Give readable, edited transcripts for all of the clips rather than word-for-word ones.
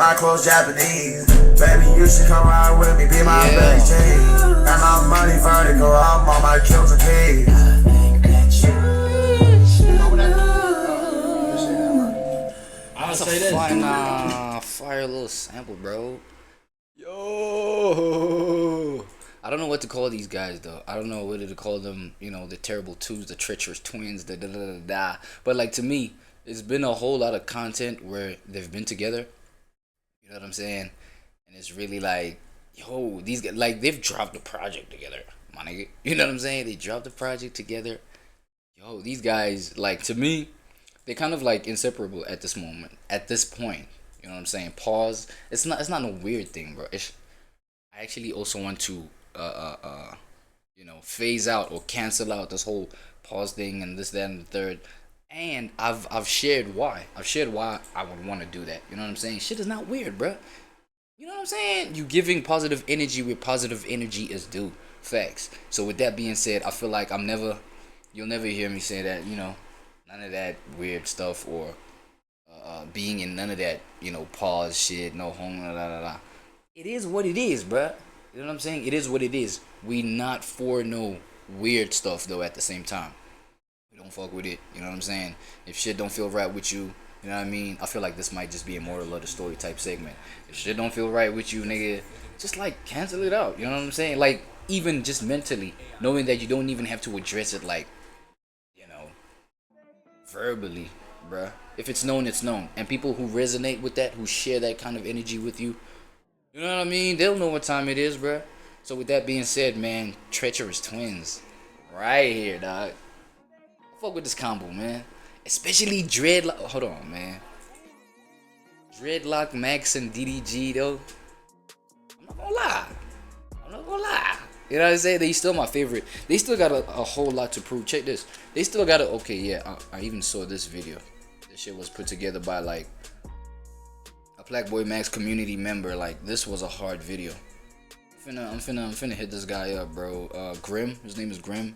My clothes Japanese. Baby, you should come ride with me, be my belly chain. And my money vertical, I'm on my kills and keys. That's a fire little sample, bro. Yo, I don't know what to call these guys though. I don't know whether to call them, you know, the terrible twos, the treacherous twins, the da da da da. But like to me, it's been a whole lot of content where they've been together. You know what I'm saying? And it's really like, yo, these guys, like they've dropped a project together, my nigga. You know what I'm saying? They dropped the project together. Yo, these guys, like to me, they're kind of like inseparable at this moment, at this point. You know what I'm saying? Pause. It's not no weird thing, bro. I actually also want to you know, phase out or cancel out this whole pause thing and this, that, and the third. And I've shared why. I've shared why I would want to do that. You know what I'm saying? Shit is not weird, bro. You know what I'm saying? You giving positive energy where positive energy is due. Facts. So with that being said, I feel like you'll never hear me say that, you know, none of that weird stuff or being in none of that, you know, pause shit, no home, la la la. It is what it is, bruh. You know what I'm saying? It is what it is. We not for no weird stuff though. At the same time, we don't fuck with it. You know what I'm saying? If shit don't feel right with you, you know what I mean? I feel like this might just be a moral of the story type segment. If shit don't feel right with you, nigga, just like cancel it out. You know what I'm saying? Like even just mentally, knowing that you don't even have to address it, like, you know, verbally, bruh. If it's known, it's known. And people who resonate with that, who share that kind of energy with you, you know what I mean? They'll know what time it is, bruh. So with that being said, man, treacherous twins, right here, dog. Fuck with this combo, man. Especially Dreadlock. Hold on, man. Dreadlock, Max, and DDG, though. I'm not gonna lie. You know what I'm saying? They still my favorite. They still got a whole lot to prove. Check this. They still got a. Okay, yeah. I even saw this video. This shit was put together by like a Black Boy Max community member. Like this was a hard video. I'm finna hit this guy up, bro. Grim. His name is Grim.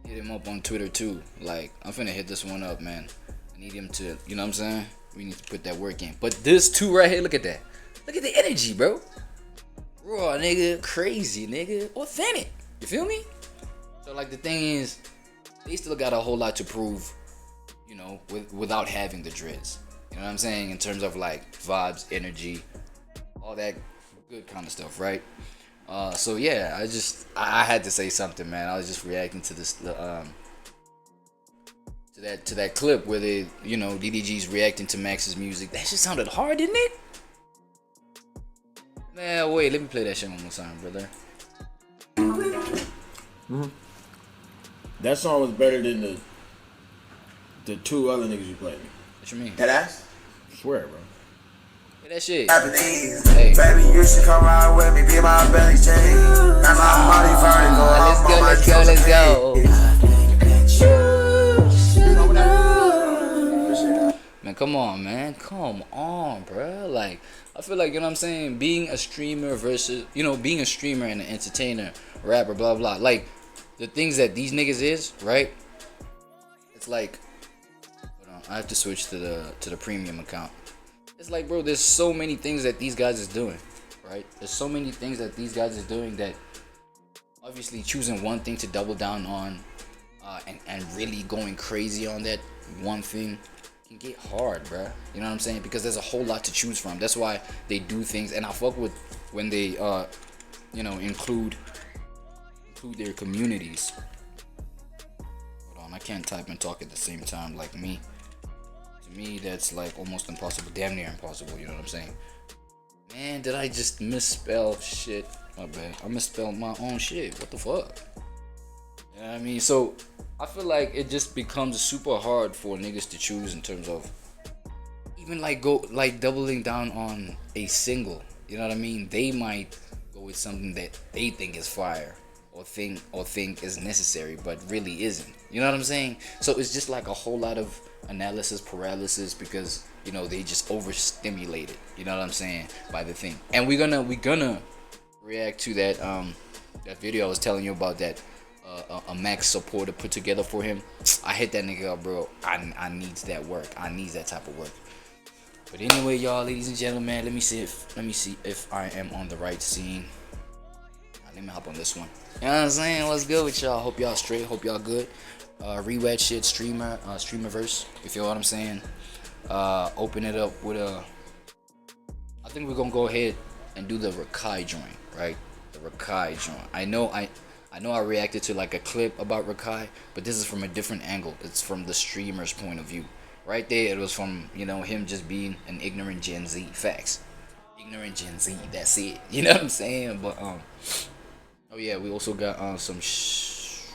Hit him up on Twitter too. Like I'm finna hit this one up, man. I need him to. You know what I'm saying? We need to put that work in. But this two right here. Look at that. Look at the energy, bro. Raw, nigga, crazy, nigga, authentic. You feel me? So like the thing is, they still got a whole lot to prove, you know, without having the dreads. You know what I'm saying? In terms of like vibes, energy, all that good kind of stuff, right? So yeah, I had to say something, man. I was just reacting to this, to that clip where they, you know, DDG's reacting to Max's music. That shit sounded hard, didn't it? Man, wait, let me play that shit one more time, brother. Mm-hmm. That song was better than the two other niggas you played. What you mean? That ass? I swear, bro. Hey, that shit. Hey. Baby, you should come ride with me, be my belly chain. And my money vertical, let's go. Man, come on, man. Come on, bro. Like, I feel like, you know what I'm saying, being a streamer versus, you know, being a streamer and an entertainer, rapper, blah, blah. Like, the things that these niggas is, right? It's like, hold on, I have to switch to the premium account. It's like, bro, there's so many things that these guys is doing, right? There's so many things that these guys is doing that obviously choosing one thing to double down on and really going crazy on that one thing can get hard, bruh. You know what I'm saying? Because there's a whole lot to choose from. That's why they do things, and I fuck with when they you know, include their communities. Hold on, I can't type and talk at the same time like me. To me, that's like almost impossible, damn near impossible. You know what I'm saying? Man, did I just misspell shit? My bad. I misspelled my own shit. What the fuck? You know what I mean? So I feel like it just becomes super hard for niggas to choose in terms of even like doubling down on a single. You know what I mean? They might go with something that they think is fire or think is necessary, but really isn't. You know what I'm saying? So it's just like a whole lot of analysis paralysis because, you know, they just overstimulated. You know what I'm saying? By the thing. And we're gonna react to that that video I was telling you about that. A Max supporter put together for him. I hit that nigga up, bro. I needs that work. I needs that type of work. But anyway, y'all, ladies and gentlemen, let me see if I am on the right scene. Let me hop on this one. You know what I'm saying? What's good with y'all? Hope y'all straight. Hope y'all good. ReWAD shit, streamerverse. You feel what I'm saying? Open it up with a. I think we're gonna go ahead and do the Rakai joint, right? The Rakai joint. I know I reacted to like a clip about Rakai, but this is from a different angle. It's from the streamer's point of view. Right there, it was from, you know, him just being an ignorant Gen Z. Facts. Ignorant Gen Z. That's it. You know what I'm saying? But oh yeah, we also got some what's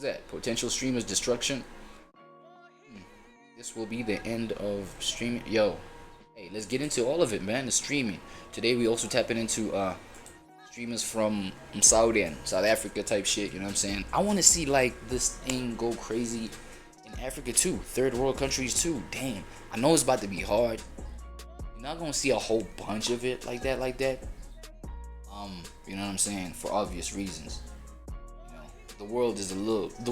that? Potential streamers destruction. This will be the end of streaming. Yo, hey, let's get into all of it, man. The streaming. Today we also tapping into streamers from South Africa type shit. You know what I'm saying? I want to see like this thing go crazy in Africa too, third world countries too. Damn, I know it's about to be hard. You're not gonna see a whole bunch of it like that. You know what I'm saying? For obvious reasons. You know, the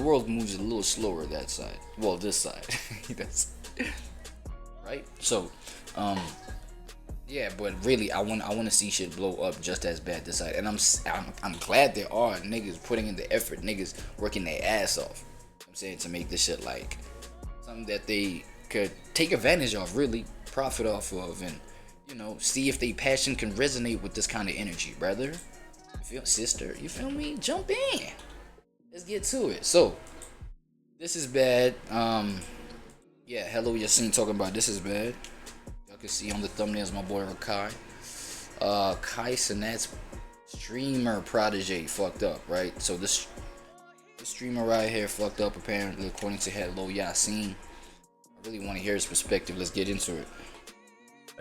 world moves a little slower that side. Well, this side. That's right. So, yeah, but really, I want to see shit blow up just as bad this side, and I'm glad there are niggas putting in the effort, niggas working their ass off. I'm saying, to make this shit like something that they could take advantage of, really profit off of, and you know, see if they passion can resonate with this kind of energy, brother. You feel, sister? You feel me? Jump in. Let's get to it. So, this is bad. Yeah, hello, Yassine talking about this is bad. Y'all can see on the thumbnails my boy Rakai. Kai Sinat's streamer protege fucked up, right? So this streamer right here fucked up apparently, according to Hello Yassine. I really want to hear his perspective. Let's get into it.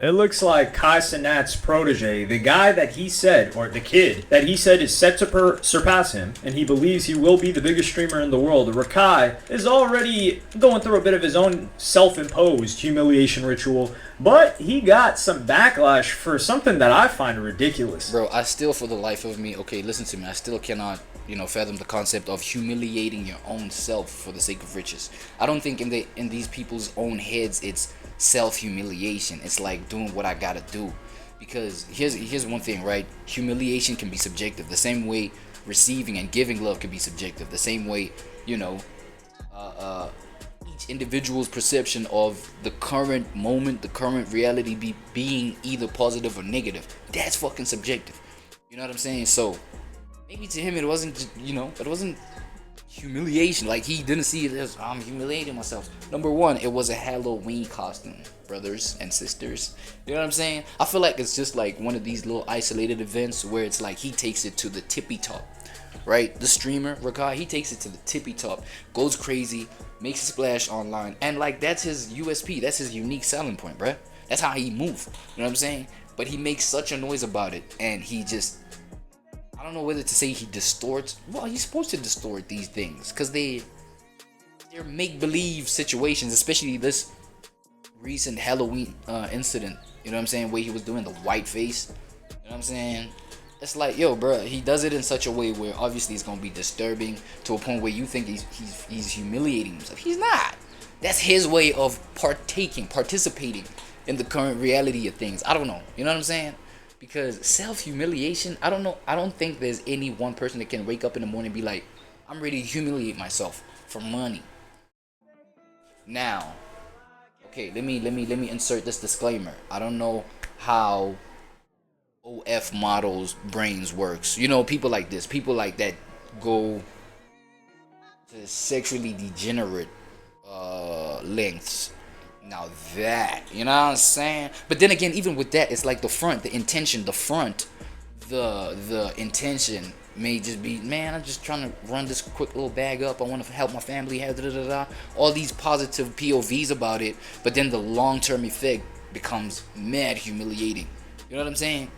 It looks like Kai Sinat's protege, the guy that he said, or the kid that he said is set to surpass him, and he believes he will be the biggest streamer in the world. Rakai is already going through a bit of his own self-imposed humiliation ritual, but he got some backlash for something that I find ridiculous. Bro, I still, for the life of me, okay, listen to me, I still cannot, you know, fathom the concept of humiliating your own self for the sake of riches. I don't think in these people's own heads it's self-humiliation. It's like doing what I gotta do. Because here's one thing, right? Humiliation can be subjective. The same way receiving and giving love can be subjective. The same way, you know, each individual's perception of the current moment, the current reality being either positive or negative, that's fucking subjective. You know what I'm saying? So maybe to him it wasn't, you know, it wasn't humiliation. Like, he didn't see it as I'm humiliating myself. Number one, it was a Halloween costume, brothers and sisters. You know what I'm saying? I feel like it's just like one of these little isolated events where it's like he takes it to the tippy top, right? The streamer Rakai, he takes it to the tippy top, goes crazy, makes a splash online, and like that's his USP, that's his unique selling point, bruh. That's how he moves. You know what I'm saying? But he makes such a noise about it, and he just, I don't know whether to say he distorts. Well, he's supposed to distort these things because they're make-believe situations, especially this recent Halloween incident. You know what I'm saying? Where he was doing the white face. You know what I'm saying? It's like, yo, bro, he does it in such a way where obviously it's gonna be disturbing to a point where you think he's humiliating himself. He's not. That's his way of participating in the current reality of things. I don't know. You know what I'm saying? Because self-humiliation, I don't know. I don't think there's any one person that can wake up in the morning and be like, I'm ready to humiliate myself for money. Now, okay, let me insert this disclaimer. I don't know how OF models' brains works. You know, people like this, people like that go to sexually degenerate lengths. Now that, you know what I'm saying? But then again, even with that, it's like the intention may just be, man, I'm just trying to run this quick little bag up. I want to help my family, all these positive POVs about it. But then the long-term effect becomes mad humiliating. You know what I'm saying?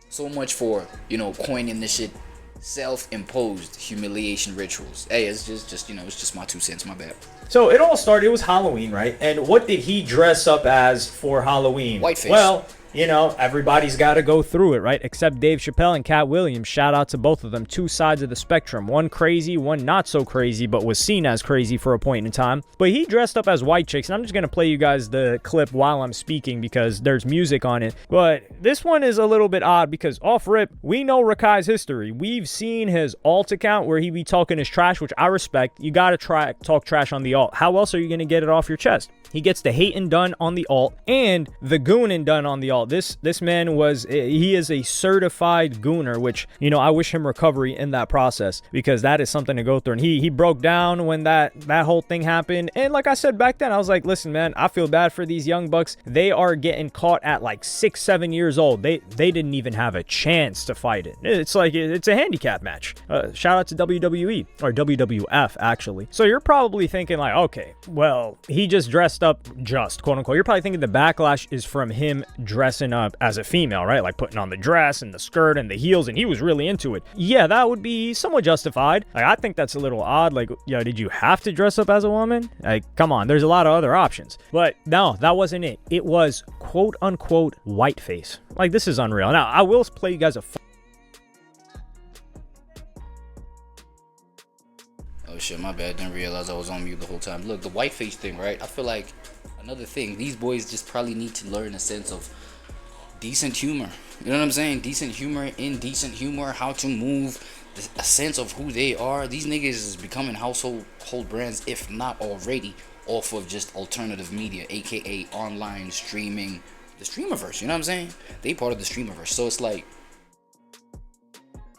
So much for, you know, coining this shit self-imposed humiliation rituals. Hey, it's just you know, it's just my 2 cents, my bad. So it all started, it was Halloween, right? And what did he dress up as for Halloween? Whiteface. Well, you know, everybody's got to go through it, right? Except Dave Chappelle and Cat Williams. Shout out to both of them. Two sides of the spectrum. One crazy, one not so crazy, but was seen as crazy for a point in time. But he dressed up as white chicks, and I'm just going to play you guys the clip while I'm speaking because there's music on it. But this one is a little bit odd because off rip, we know Rakai's history. We've seen his alt account where he be talking his trash, which I respect. You got to talk trash on the alt. How else are you going to get it off your chest? He gets the hating done on the alt and the gooning done on the alt. This man he is a certified gooner, which, you know, I wish him recovery in that process because that is something to go through. And he broke down when that whole thing happened. And like I said back then, I was like, listen, man, I feel bad for these young bucks. They are getting caught at like 6-7 years old. They didn't even have a chance to fight it. It's like, it's a handicap match. Shout out to WWE or WWF actually. So you're probably thinking like, okay, well, he just dressed up, just quote unquote. You're probably thinking the backlash is from him dressing up as a female, right? Like putting on the dress and the skirt and the heels, and he was really into it. Yeah, that would be somewhat justified. Like, I think that's a little odd. Like, yo, did you have to dress up as a woman? Like, come on, there's a lot of other options. But no, that wasn't it. It was quote unquote whiteface. Like, this is unreal. Now, I will play you guys a Oh shit, my bad. Didn't realize I was on mute the whole time. Look, the whiteface thing, right? I feel like another thing, these boys just probably need to learn a sense of decent humor. You know what I'm saying? Decent humor, indecent humor, how to move, a sense of who they are. These niggas is becoming household brands, if not already, off of just alternative media, aka online streaming, the streamerverse. You know what I'm saying? They part of the streamerverse. So it's like,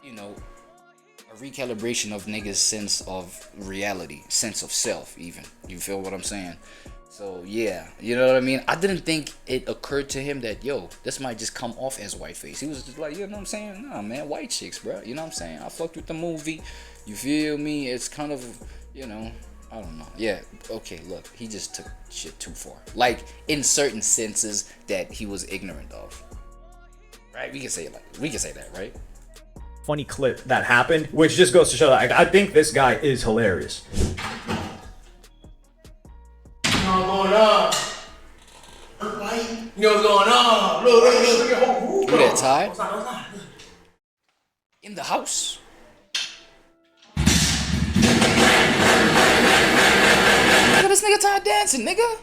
you know, a recalibration of niggas' sense of reality, sense of self even. You feel what I'm saying? So yeah, you know what I mean? I didn't think it occurred to him that, yo, this might just come off as whiteface. He was just like, you know what I'm saying? Nah, man, white chicks, bro. You know what I'm saying? I fucked with the movie. You feel me? It's kind of, you know, I don't know. Yeah, okay, look, he just took shit too far. Like, in certain senses that he was ignorant of. Right? We can say that, right? funny clip that happened, which just goes to show that I think this guy is hilarious. You know what's going on? You know what's going on? Look. Who that, Ty? In the house. Look at this nigga Ty dancing, nigga.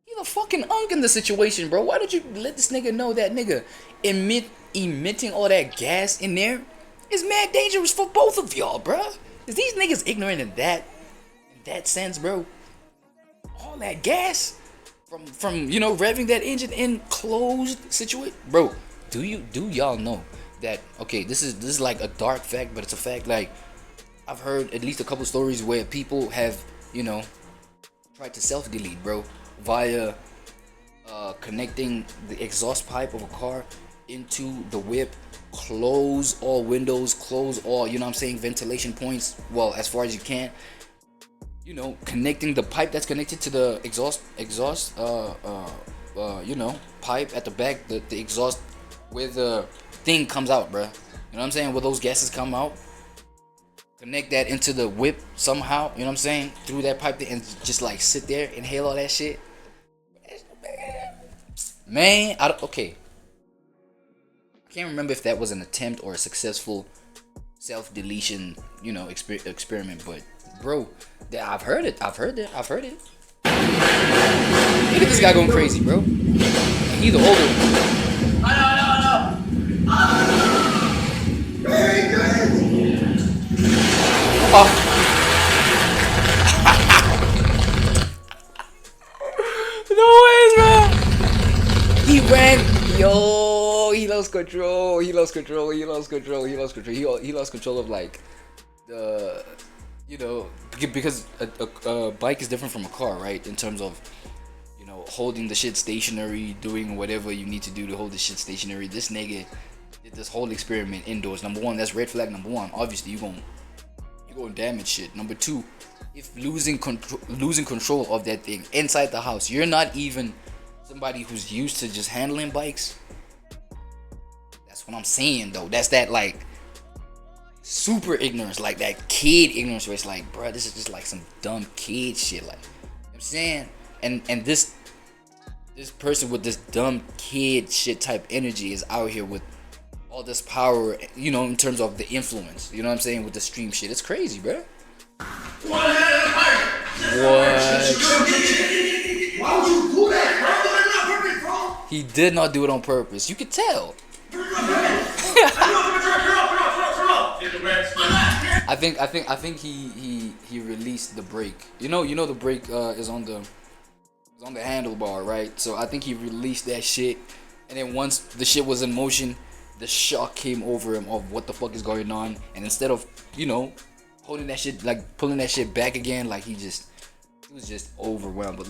He the fucking unk in the situation, bro. Why don't you let this nigga know that nigga emitting all that gas in there is mad dangerous for both of y'all, bro? Is these niggas ignorant in that sense, bro? All that gas from you know, revving that engine in closed situation, bro. Do y'all know that? Okay, this is like a dark fact, but it's a fact. Like, I've heard at least a couple stories where people have, you know, tried to self-delete, bro, via connecting the exhaust pipe of a car into the whip, close all windows, close all, you know what I'm saying, ventilation points, well, as far as you can, you know, connecting the pipe that's connected to the exhaust you know, pipe at the back, the exhaust where the thing comes out, bruh. You know what I'm saying? Where those gases come out. Connect that into the whip somehow, you know what I'm saying? Through that pipe and just like sit there, inhale all that shit. Man, okay. I can't remember if that was an attempt or a successful self-deletion, you know, experiment, but bro, I've heard it. Look at this guy going crazy, bro. He's the older one. I know. Very good. Oh. No ways, bro. He ran. Yo, he lost control. He lost control of like the, you know, because a bike is different from a car, right? In terms of, you know, holding the shit stationary, doing whatever you need to do to hold the shit stationary. This nigga did this whole experiment indoors. Number one, that's red flag. Number one, obviously you're gonna damage shit. Number two, if losing control of that thing inside the house, you're not even somebody who's used to just handling bikes. That's what I'm saying, though. That's that like super ignorance, like that kid ignorance where it's like, bro, this is just like some dumb kid shit, like, you know what I'm saying. And this this person with this dumb kid shit type energy is out here with all this power, you know, in terms of the influence. You know what I'm saying? With the stream shit. It's crazy, bro. What? Why would you do that, bro? That's not perfect, bro. He did not do it on purpose. You could tell. I think he released the brake. You know the brake is on the handlebar, right? So I think he released that shit, and then once the shit was in motion, the shock came over him of what the fuck is going on, and instead of, you know, holding that shit, like pulling that shit back again, like he was just overwhelmed. But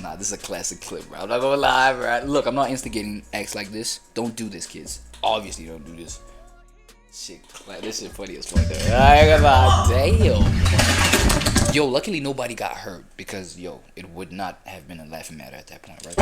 nah, this is a classic clip, bro. I'm not gonna lie, bro. Look, I'm not instigating acts like this. Don't do this, kids. Obviously, don't do this. Shit, like, this shit funny as fuck. I ain't gonna lie, damn. Yo, luckily nobody got hurt because, yo, it would not have been a laughing matter at that point, right?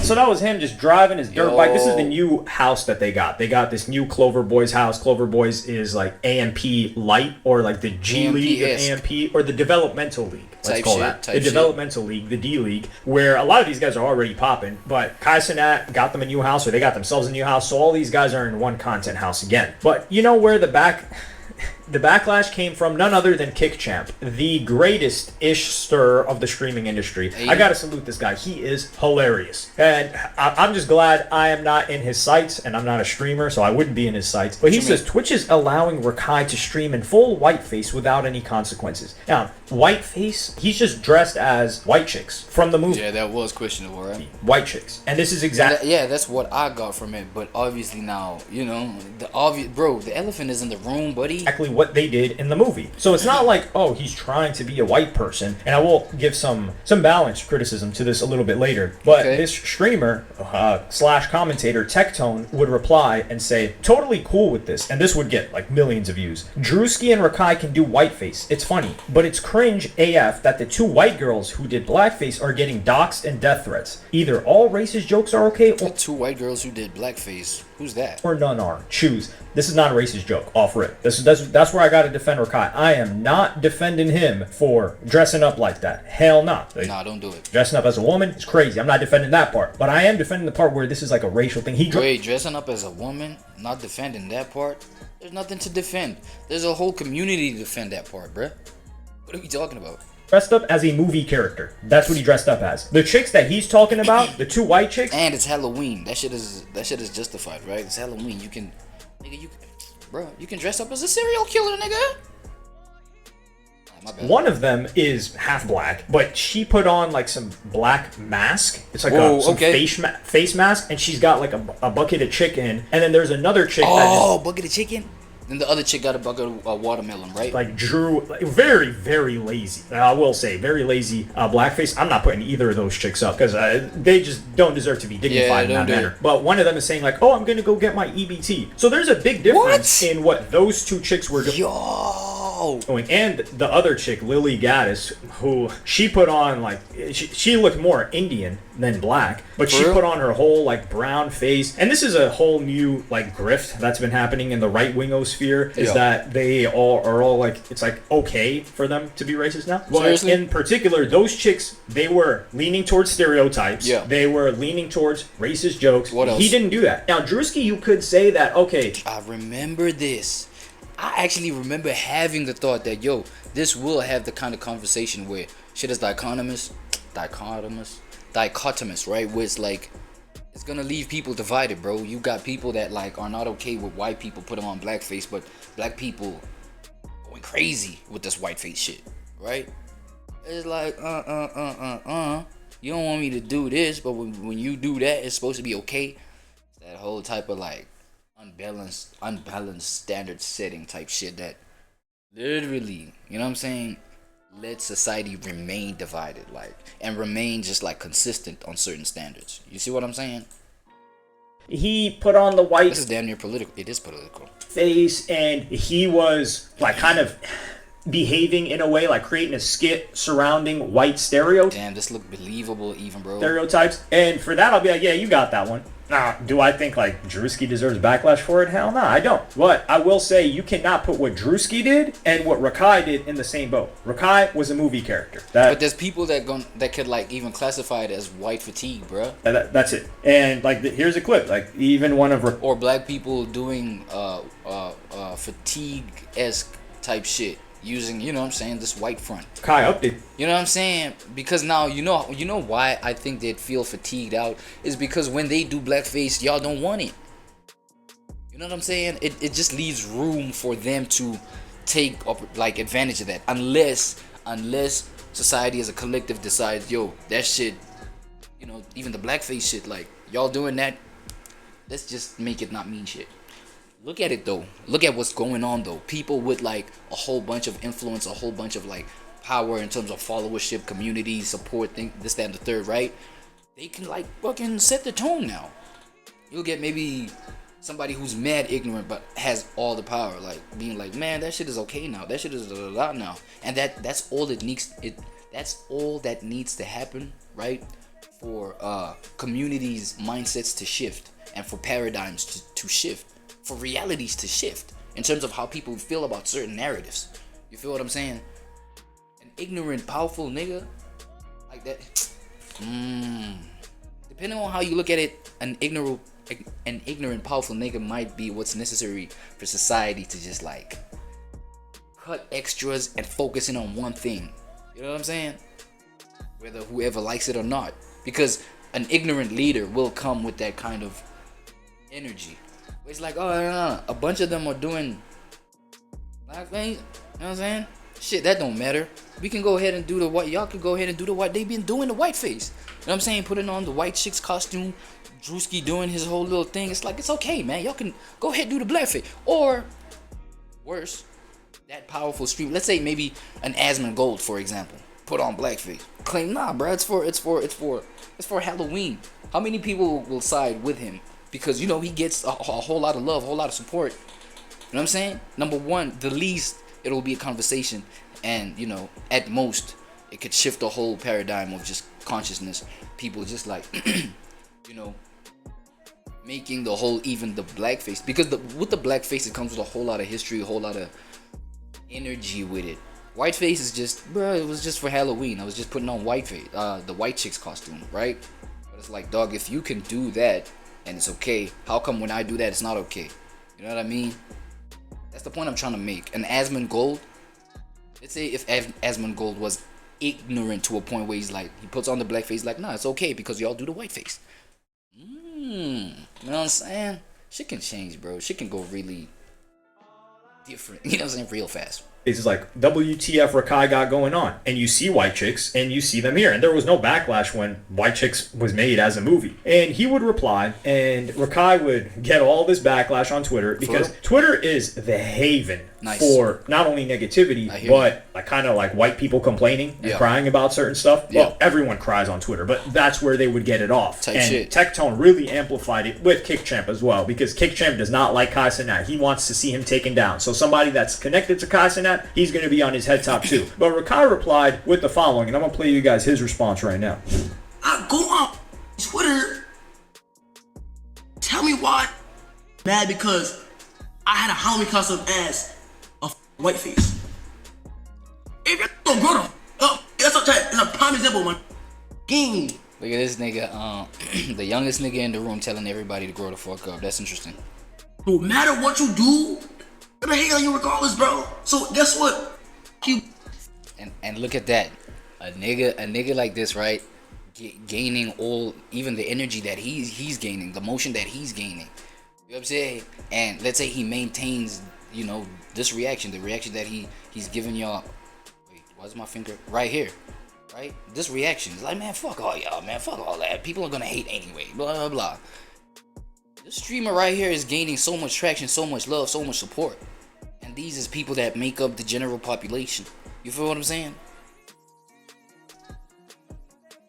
So that was him just driving his dirt bike. This is the new house that they got. They got this new Clover Boys house. Clover Boys is like AMP Light, or like the G League of AMP, or the Developmental League. Let's call that. The Developmental League, the D League, where a lot of these guys are already popping. But Kai Cenat got them a new house, or they got themselves a new house. So all these guys are in one content house again. But you know where the backlash came from? None other than Kick Champ, the greatest-ish stir of the streaming industry. Hey. I gotta salute this guy. He is hilarious. And I'm just glad I am not in his sights, and I'm not a streamer, so I wouldn't be in his sights. But he says Twitch is allowing Rakai to stream in full whiteface without any consequences. Now, whiteface, he's just dressed as white chicks from the movie. Yeah, that was questionable, right? White chicks. And this is exactly... Yeah, that's what I got from it. But obviously now, you know, the elephant is in the room, buddy. Exactly what they did in the movie. So it's not like, oh, he's trying to be a white person. And I will give some balanced criticism to this a little bit later. But this streamer slash commentator, Tectone, would reply and say, totally cool with this. And this would get like millions of views. Drewski and Rakai can do whiteface. It's funny. But it's cringe AF that the two white girls who did blackface are getting doxxed and death threats. Either all racist jokes are okay, or the two white girls who did blackface. Who's that? Or none are. Choose. This is not a racist joke. Off rip. That's where I gotta defend Rakai. I am not defending him for dressing up like that. Hell no. Nah, don't do it. Dressing up as a woman is crazy. I'm not defending that part. But I am defending the part where this is like a racial thing. Wait, dressing up as a woman? Not defending that part? There's nothing to defend. There's a whole community to defend that part, bruh. What are we talking about? Dressed up as a movie character. That's what he dressed up as. The chicks that he's talking about, the two white chicks. And it's Halloween. That shit is justified, right? It's Halloween. You can dress up as a serial killer, nigga. One of them is half black, but she put on like some black mask. It's like face mask, and she's got like a bucket of chicken. And then there's another chick. Bucket of chicken. Then the other chick got a bucket of watermelon, right? Like Drew, very, very lazy. I will say, very lazy blackface. I'm not putting either of those chicks up because they just don't deserve to be dignified in that manner. But one of them is saying like, oh, I'm going to go get my EBT. So there's a big difference in what those two chicks were doing. And the other chick, Lily Gaddis, who she put on like, she looked more Indian than black, but she put on her whole like brown face. And this is a whole new like grift that's been happening in the right-wingosphere, is that they are all like, it's like okay for them to be racist now. Well, in particular, those chicks, they were leaning towards stereotypes. Yeah. They were leaning towards racist jokes. What else? He didn't do that. Now, Drewski, you could say that, okay. I remember this. I actually remember having the thought that, yo, this will have the kind of conversation where shit is dichotomous, right? Where it's like, it's gonna leave people divided, bro. You got people that like are not okay with white people putting on blackface, but black people going crazy with this whiteface shit, right? It's like, you don't want me to do this, but when you do that, it's supposed to be okay. It's that whole type of like unbalanced standard setting type shit that literally, you know what I'm saying, let society remain divided, like, and remain just like consistent on certain standards. You see what I'm saying? He put on the white. This is damn near political. It is political. Face, and he was like kind of behaving in a way like creating a skit surrounding white stereotypes. Damn, this looked believable even, bro. Stereotypes. And for that, I'll be like, yeah, you got that one. Now, do I think like Drewski deserves backlash for it? Hell no, I don't. But I will say you cannot put what Drewski did and what Rakai did in the same boat. Rakai was a movie character. But there's people that could like even classify it as white fatigue, bro. That's it. And like here's a clip. Like even one of or black people doing fatigue-esque type shit. Using, you know what I'm saying, this white front. Kai upped it. You know what I'm saying? Because now, you know why I think they'd feel fatigued out is because when they do blackface, y'all don't want it. You know what I'm saying? It just leaves room for them to take up, like, advantage of that. Unless society as a collective decides, yo, that shit, you know, even the blackface shit, like, y'all doing that, let's just make it not mean shit. Look at it though. Look at what's going on though. People with like a whole bunch of influence, a whole bunch of like power in terms of followership, community, support, this, that, and the third, right? They can like fucking set the tone now. You'll get maybe somebody who's mad ignorant but has all the power, like being like, man, that shit is okay now. That shit is now. And that's all it needs. That's all that needs to happen, right? For communities' mindsets to shift and for paradigms to shift. For realities to shift in terms of how people feel about certain narratives. You feel what I'm saying? An ignorant, powerful nigga like that. Depending on how you look at it, an ignorant, powerful nigga might be what's necessary for society to just like cut extras and focus in on one thing. You know what I'm saying? Whether whoever likes it or not. Because an ignorant leader will come with that kind of energy. It's like, oh, no. A bunch of them are doing blackface. You know what I'm saying? Shit, that don't matter. We can go ahead and do the white. Y'all can go ahead and do the white. They been doing the white face. You know what I'm saying? Putting on the white chick's costume. Drewski doing his whole little thing. It's like, it's okay, man. Y'all can go ahead and do the blackface. Or, worse, that powerful stream. Let's say maybe an Asmund Gold, for example. Put on blackface. Claim, nah, bro. It's for Halloween. How many people will side with him? Because, you know, he gets a whole lot of love, a whole lot of support. You know what I'm saying? Number one, the least, it'll be a conversation. And, you know, at most, it could shift the whole paradigm of just consciousness. People just like, you know, making the whole, even the blackface. Because with the blackface, it comes with a whole lot of history, a whole lot of energy with it. Whiteface is just, bro, it was just for Halloween. I was just putting on whiteface, the white chick's costume, right? But it's like, dog, if you can do that, and it's okay, how come when I do that it's not okay? You know what I mean? That's the point I'm trying to make. An Asmund Gold, let's say if Asmund Gold was ignorant to a point where he's like, he puts on the black face, like, nah, it's okay because y'all do the white face. You know what I'm saying? Shit can change, bro. Shit can go really different. You know what I'm saying? Real fast. It's just like, WTF Rakai got going on? And you see white chicks, and you see them here. And there was no backlash when White Chicks was made as a movie. And he would reply, and Rakai would get all this backlash on Twitter, because Twitter is the haven for not only negativity, but like kind of like white people complaining and crying about certain stuff. Well, everyone cries on Twitter, but that's where they would get it off. And Tectone really amplified it with Kickchamp as well, because Kickchamp does not like Kai Cenat. He wants to see him taken down. So somebody that's connected to Kai Cenat, he's going to be on his head top too. But Rakai replied with the following, and I'm going to play you guys his response right now. I go on Twitter, tell me why mad because I had a Halloween costume as a whiteface. If you're gonna grow up, that's a prime example, man. Game. Look at this nigga, the youngest nigga in the room telling everybody to grow the fuck up. That's interesting. No matter what you do, I'm gonna hate on you regardless, bro. So guess what? And look at that, a nigga like this, right? Gaining even the energy that he's gaining, the motion that he's gaining. You know what I'm saying? And let's say he maintains, you know, this reaction, the reaction that he's giving y'all. Wait, why's my finger right here? Right? This reaction is like, man, fuck all y'all, man, fuck all that. People are gonna hate anyway. Blah blah blah. This streamer right here is gaining so much traction, so much love, so much support. And these is people that make up the general population. You feel what I'm saying?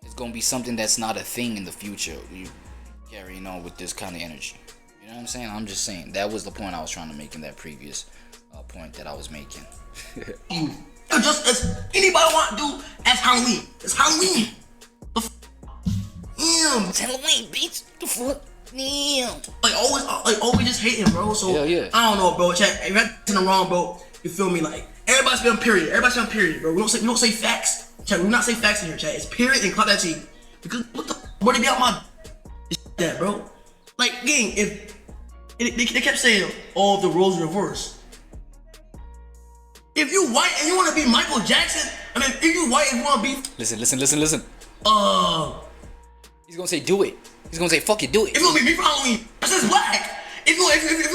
It's gonna be something that's not a thing in the future. You carrying on with this kind of energy. You know what I'm saying? I'm just saying. That was the point I was trying to make in that previous point that I was making. Just as anybody want to do as Halloween. It's Halloween. It's Halloween, bitch. The fuck? Like always just hating, bro. So yeah. I don't know, bro. Check, if that's in the wrong, bro. You feel me? Like everybody's been period. Everybody's been period, bro. We don't say facts. Check, we not say facts in here, chat. It's period and clap that cheek. Because what the where they be out my that, bro? Like, gang, if they kept saying all the roles reversed. If you white and you want to be Michael Jackson, I mean, if you white and you want to be Listen. He's gonna say do it. He's gonna say fuck it, do it. if you want to be me for Halloween, that's just black. If you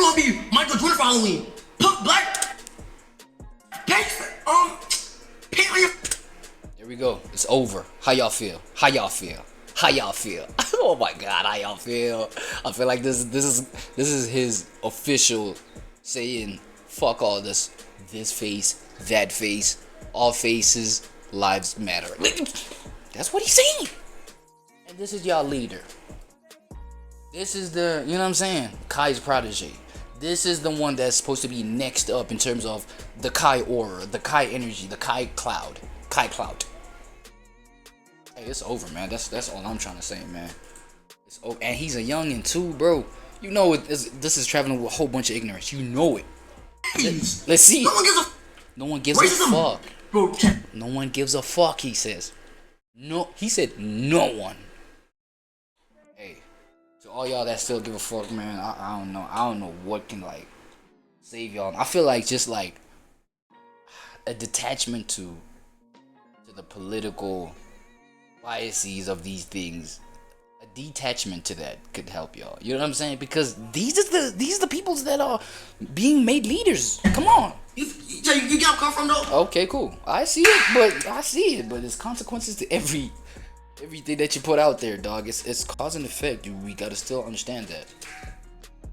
want to be Michael Jordan for Halloween, put black paint on your. Here we go. It's over. How y'all feel? Oh my God, how y'all feel? I feel like this is his official saying fuck all this face, that face, all faces, lives matter. That's what he's saying. And this is y'all leader. This is the, you know what I'm saying? Kai's protege. This is the one that's supposed to be next up in terms of the Kai aura, the Kai energy, the Kai cloud. Hey, it's over, man. That's all I'm trying to say, man. It's over. And he's a youngin' too, bro. You know this is traveling with a whole bunch of ignorance. You know it. Let's see. No one gives a fuck. Bro, no one gives a fuck, he says. No, he said no one. Hey, to all y'all that still give a fuck, man, I don't know. I don't know what can, like, save y'all. I feel like just, like, a detachment to the political biases of these things. A detachment to that could help y'all. You know what I'm saying? Because these are the peoples that are being made leaders. Come on. You get where I'm coming from, though? Okay, cool. I see it, but there's consequences to everything that you put out there, dog. It's cause and effect. We gotta still understand that.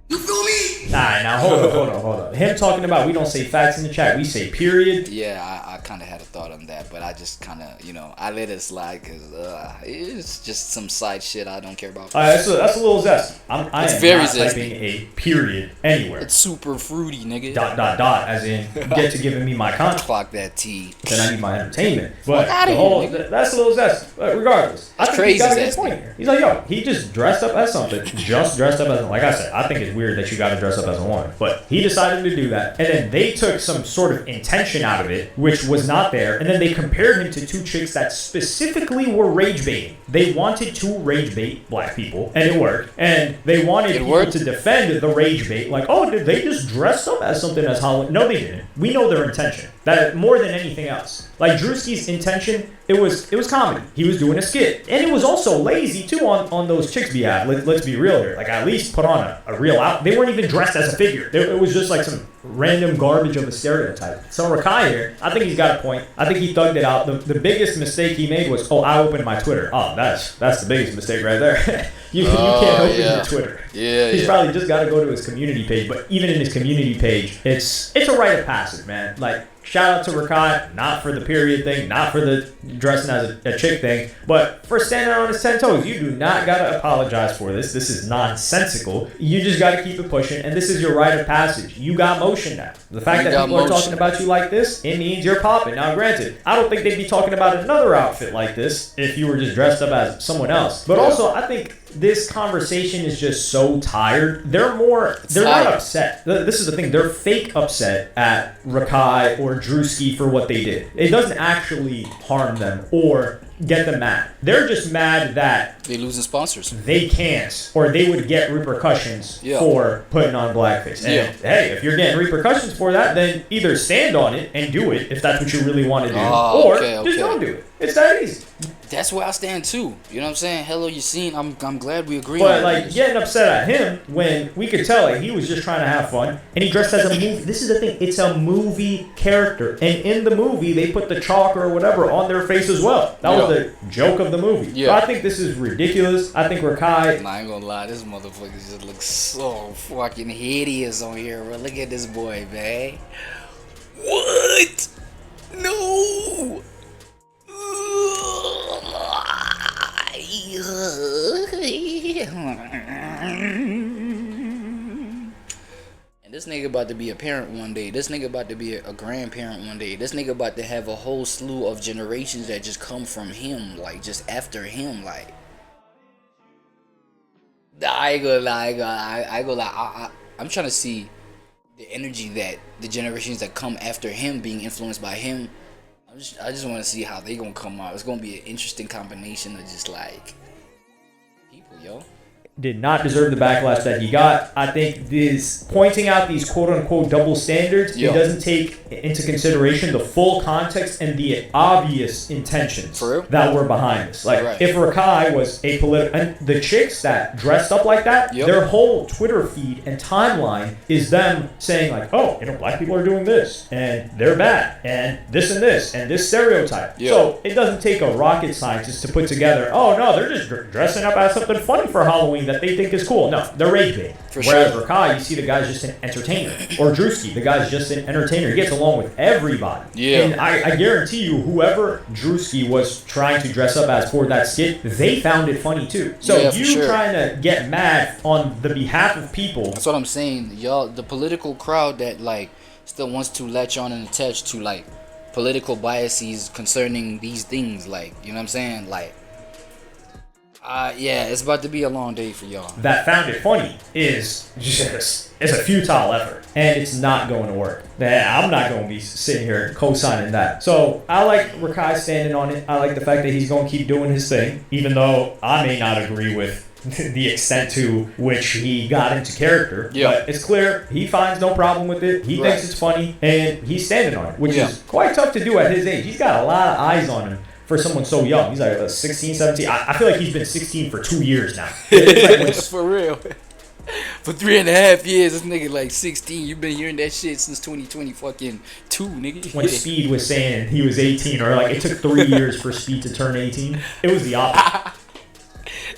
You feel me? Now hold on. Him talking about we don't say facts in the chat, we say period. Yeah, I kind of had a thought on that, but I just kind of, I let it slide because it's just some side shit I don't care about. That's a little zest. I am very not zesty. typing a period anywhere. It's super fruity, nigga. ... as in get to giving me my content. Clock that T. Then I need my entertainment. But outta the here, whole, nigga. that's a little zest. But regardless, I think crazy he's got a good zesty. point here. He's like, yo, he just dressed up as something. Like I said, I think it's weird that you got to dress up as a woman. But he decided to do that. And then they took some sort of intention out of it, which was not there. And then they compared him to two chicks that specifically were rage baiting. They wanted to rage bait black people, and it worked. And they wanted people to defend the rage bait. Like, oh, did they just dress up as something as Halloween? No, they didn't. We know their intention. That more than anything else. Like Drewski's intention, it was comedy. He was doing a skit. And it was also lazy too on those chicks' behalf. Let's be real here. Like at least put on a real outfit. They weren't even dressed as a figure. It was just like some random garbage of a stereotype. So Rakai here, I think he's got a point. I think he thugged it out. The biggest mistake he made was, I opened my Twitter. Oh, that's the biggest mistake right there. You can't open your Twitter. Yeah, He's probably just got to go to his community page. But even in his community page, it's a rite of passage, man. Like, shout out to Rakai, not for the period thing, not for the dressing as a chick thing, but for standing on his 10 toes. You do not got to apologize for this. This is nonsensical. You just got to keep it pushing, and this is your rite of passage. You got motion now. The fact that people are talking about you like this, it means you're popping. Now, granted, I don't think they'd be talking about another outfit like this if you were just dressed up as someone else. But also, I think this conversation is just so tired. They're not upset. This is the thing. They're fake upset at Rakai or Drewski for what they did. It doesn't actually harm them or get them mad. They're just mad that they losing sponsors. They can't, or they would get repercussions for putting on blackface. And hey, if you're getting repercussions for that, then either stand on it and do it if that's what you really want to do, or just don't do it. It's that easy. That's where I stand too. You know what I'm saying? Hello, Yassine. I'm glad we agree. But like getting upset at him when we could tell he was just trying to have fun, and he dressed as a movie. This is the thing. It's a movie character, and in the movie they put the chalk or whatever on their face as well. That was the joke of the movie. Yeah. So I think this is ridiculous. I think Rakai. I ain't gonna lie. This motherfucker just looks so fucking hideous on here, bro. Look at this boy, man. What? No. And this nigga about to be a parent one day. This nigga about to be a grandparent one day. This nigga about to have a whole slew of generations that just come from him, like just after him, like. Nah, I ain't gonna lie. I ain't gonna lie. I'm trying to see the energy that the generations that come after him being influenced by him. I just want to see how they gonna come out. It's gonna be an interesting combination of just like people, yo. Did not deserve the backlash that he got. I think this pointing out these quote-unquote double standards, it doesn't take into consideration the full context and the obvious intentions that were behind this. Like, if Rakai was a political... And the chicks that dressed up like that, their whole Twitter feed and timeline is them saying, like, oh, you know, black people are doing this, and they're bad, and this, and this stereotype. So it doesn't take a rocket scientist to put together, oh, no, they're just dressing up as something funny for Halloween that they think is cool. No, they're rage bait. Whereas Rakai, you see the guy's just an entertainer. Or Drewski, the guy's just an entertainer. He gets along with everybody. And I guarantee you, whoever Drewski was trying to dress up as for that skit, they found it funny too. So you trying to get mad on the behalf of people. That's what I'm saying. Y'all, the political crowd that like still wants to latch on and attach to like political biases concerning these things, like, you know what I'm saying? Like, yeah, it's about to be a long day for y'all. That found it funny is just, it's a futile effort, and it's not going to work. I'm not going to be sitting here co-signing that. So I like Rakai standing on it. I like the fact that he's going to keep doing his thing, even though I may not agree with the extent to which he got into character. But it's clear he finds no problem with it. He thinks it's funny, and he's standing on it, which is quite tough to do at his age. He's got a lot of eyes on him. For someone so young, he's like 16, 17. I feel like he's been 16 for 2 years now. It's for real. For 3.5 years, this nigga like 16. You've been hearing that shit since 2020 fucking 2, nigga. When Speed was saying he was 18, or like it took 3 years for Speed to turn 18, it was the opposite.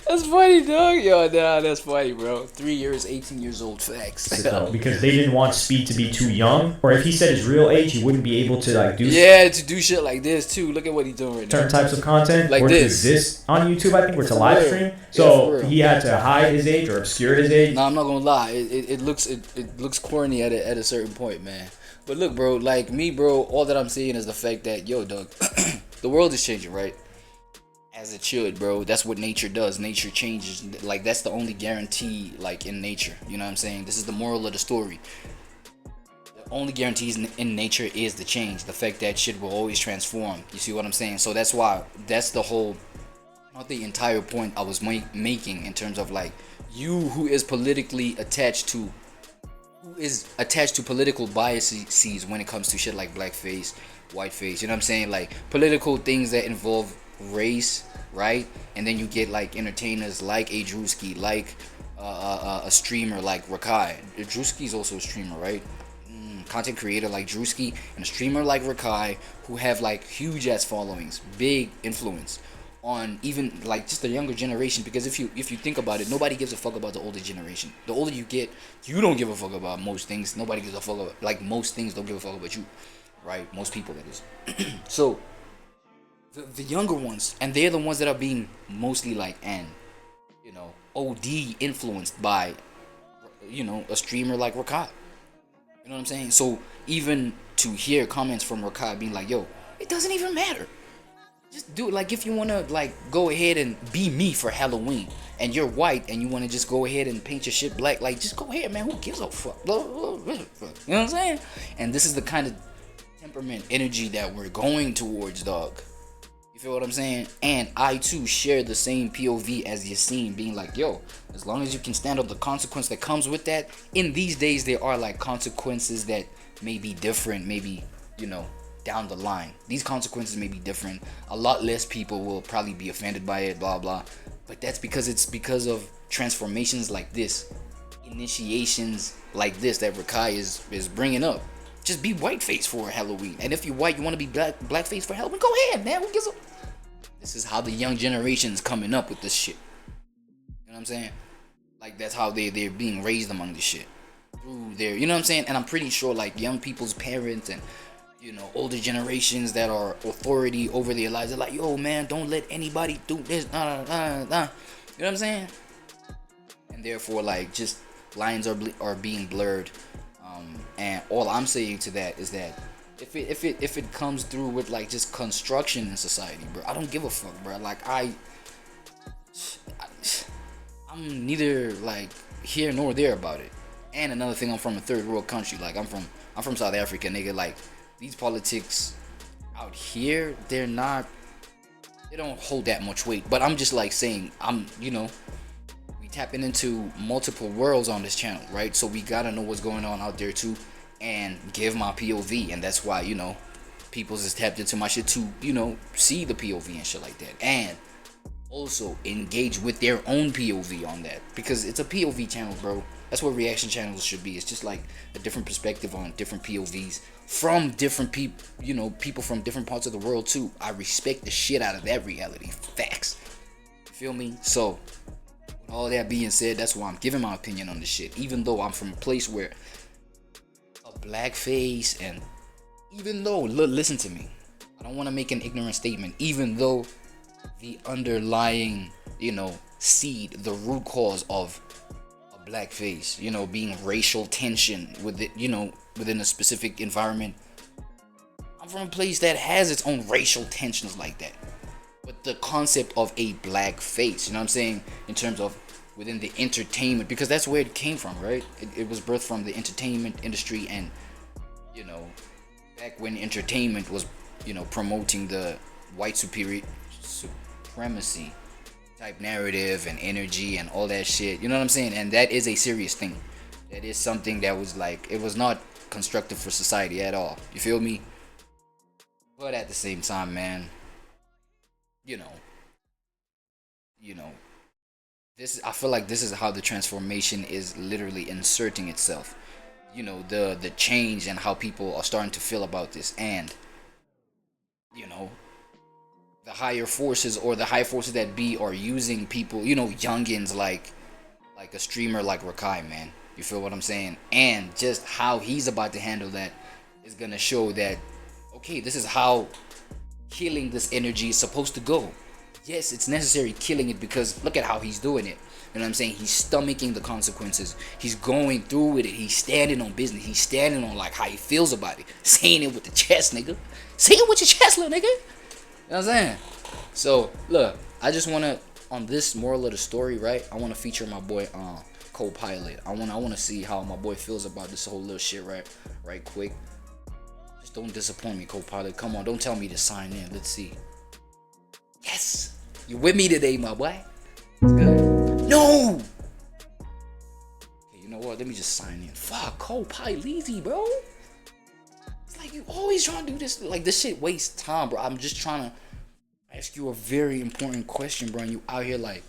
That's funny, dog. Yo, nah, that's funny, bro. 3 years, 18 years old, facts. Because they didn't want Speed to be too young, or if he said his real age, he wouldn't be able to like do. Yeah, to do shit like this too. Look at what he's doing right now. Certain types of content, like or this. to exist on YouTube, I think, or to live stream. So he had to hide his age or obscure his age. No, I'm not gonna lie. It looks corny at a certain point, man. But look, bro, like me, bro. All that I'm saying is the fact that, yo, dog, the world is changing, right? As it should, bro. That's what nature does. Nature changes. Like, that's the only guarantee, like, in nature. You know what I'm saying? This is the moral of the story. The only guarantees in nature is the change. The fact that shit will always transform. You see what I'm saying? So that's why, that's the whole, not the entire point I was making in terms of, like, you who is politically attached to, political biases when it comes to shit like blackface, whiteface. You know what I'm saying? Like, political things that involve race, right? And then you get like entertainers like a Drewski, like a streamer like Rakai. Drewski's also a streamer, right? Content creator like Drewski and a streamer like Rakai, who have like huge ass followings, big influence on even like just the younger generation. Because if you think about it, nobody gives a fuck about the older generation. The older you get, you don't give a fuck about most things. Nobody gives a fuck about, like, most things don't give a fuck about you, right? Most people, that is. So the younger ones, and they're the ones that are being mostly like, OD influenced by, a streamer like Rakai. You know what I'm saying? So even to hear comments from Rakai being like, yo, it doesn't even matter. Just do it. Like, if you want to, like, go ahead and be me for Halloween, and you're white, and you want to just go ahead and paint your shit black, like, just go ahead, man. Who gives a fuck? You know what I'm saying? And this is the kind of temperament, energy that we're going towards, dog. You feel what I'm saying? And I too share the same POV as Yassine, being like, yo, as long as you can stand up the consequence that comes with that. In these days, there are like consequences that may be different, maybe, down the line. These consequences may be different. A lot less people will probably be offended by it, blah blah. But that's because of transformations like this, initiations like this that Rakai is bringing up. Just be whiteface for Halloween. And if you're white, you want to be blackface for Halloween, go ahead, man. Who gives a... This is how the young generation's coming up with this shit. You know what I'm saying? Like, that's how they're being raised among this shit. Through their... You know what I'm saying? And I'm pretty sure, like, young people's parents and, older generations that are authority over their lives, they're like, yo, man, don't let anybody do this. You know what I'm saying? And therefore, like, just lines are being blurred. And all I'm saying to that is that if it comes through with like just construction in society, bro, I don't give a fuck, bro. Like I'm I'm neither like here nor there about it. And another thing, I'm from a third world country. Like I'm from South Africa, nigga. Like these politics out here, they don't hold that much weight. But I'm just like saying, we tapping into multiple worlds on this channel, right? So we gotta know what's going on out there too, and give my POV. And that's why, people's is tapped into my shit to, see the POV and shit like that. And also engage with their own POV on that, because it's a POV channel, bro. That's what reaction channels should be. It's just like a different perspective on different POVs from different people, people from different parts of the world too. I respect the shit out of that reality. Facts. You feel me? So with all that being said, that's why I'm giving my opinion on this shit. Even though I'm from a place where a blackface, and even though, listen to me, I don't want to make an ignorant statement, even though the underlying, seed, the root cause of a blackface, being racial tension with it, within a specific environment. I'm from a place that has its own racial tensions like that. But the concept of a black face, what I'm saying, in terms of within the entertainment, because that's where it came from, right? It was birthed from the entertainment industry, and, back when entertainment was, promoting the white supremacy type narrative and energy and all that shit, you know what I'm saying? And that is a serious thing. That is something that was like, it was not constructive for society at all. You feel me? But at the same time, man, I feel like this is how the transformation is literally inserting itself. The change and how people are starting to feel about this, and the higher forces, or the high forces that be, are using people, youngins like a streamer like Rakai, man. You feel what I'm saying? And just how he's about to handle that is gonna show that, okay, this is how killing this energy is supposed to go. Yes, it's necessary killing it, because look at how he's doing it. You know what I'm saying? He's stomaching the consequences. He's going through with it. He's standing on business. He's standing on like how he feels about it. Saying it with the chest, nigga. Say it with your chest, little nigga. You know what I'm saying? So, look, I just want to, on this moral of the story, right, I want to feature my boy Co-Pilot. I want to see how my boy feels about this whole little shit, right quick. Just don't disappoint me, Co-Pilot. Come on, don't tell me to sign in. Let's see. Yes! You with me today, my boy? It's good. No! Okay, you know what? Let me just sign in. Fuck, Co-Pilot, easy, bro. It's like you always trying to do this. Like, this shit wastes time, bro. I'm just trying to ask you a very important question, bro. And you out here like,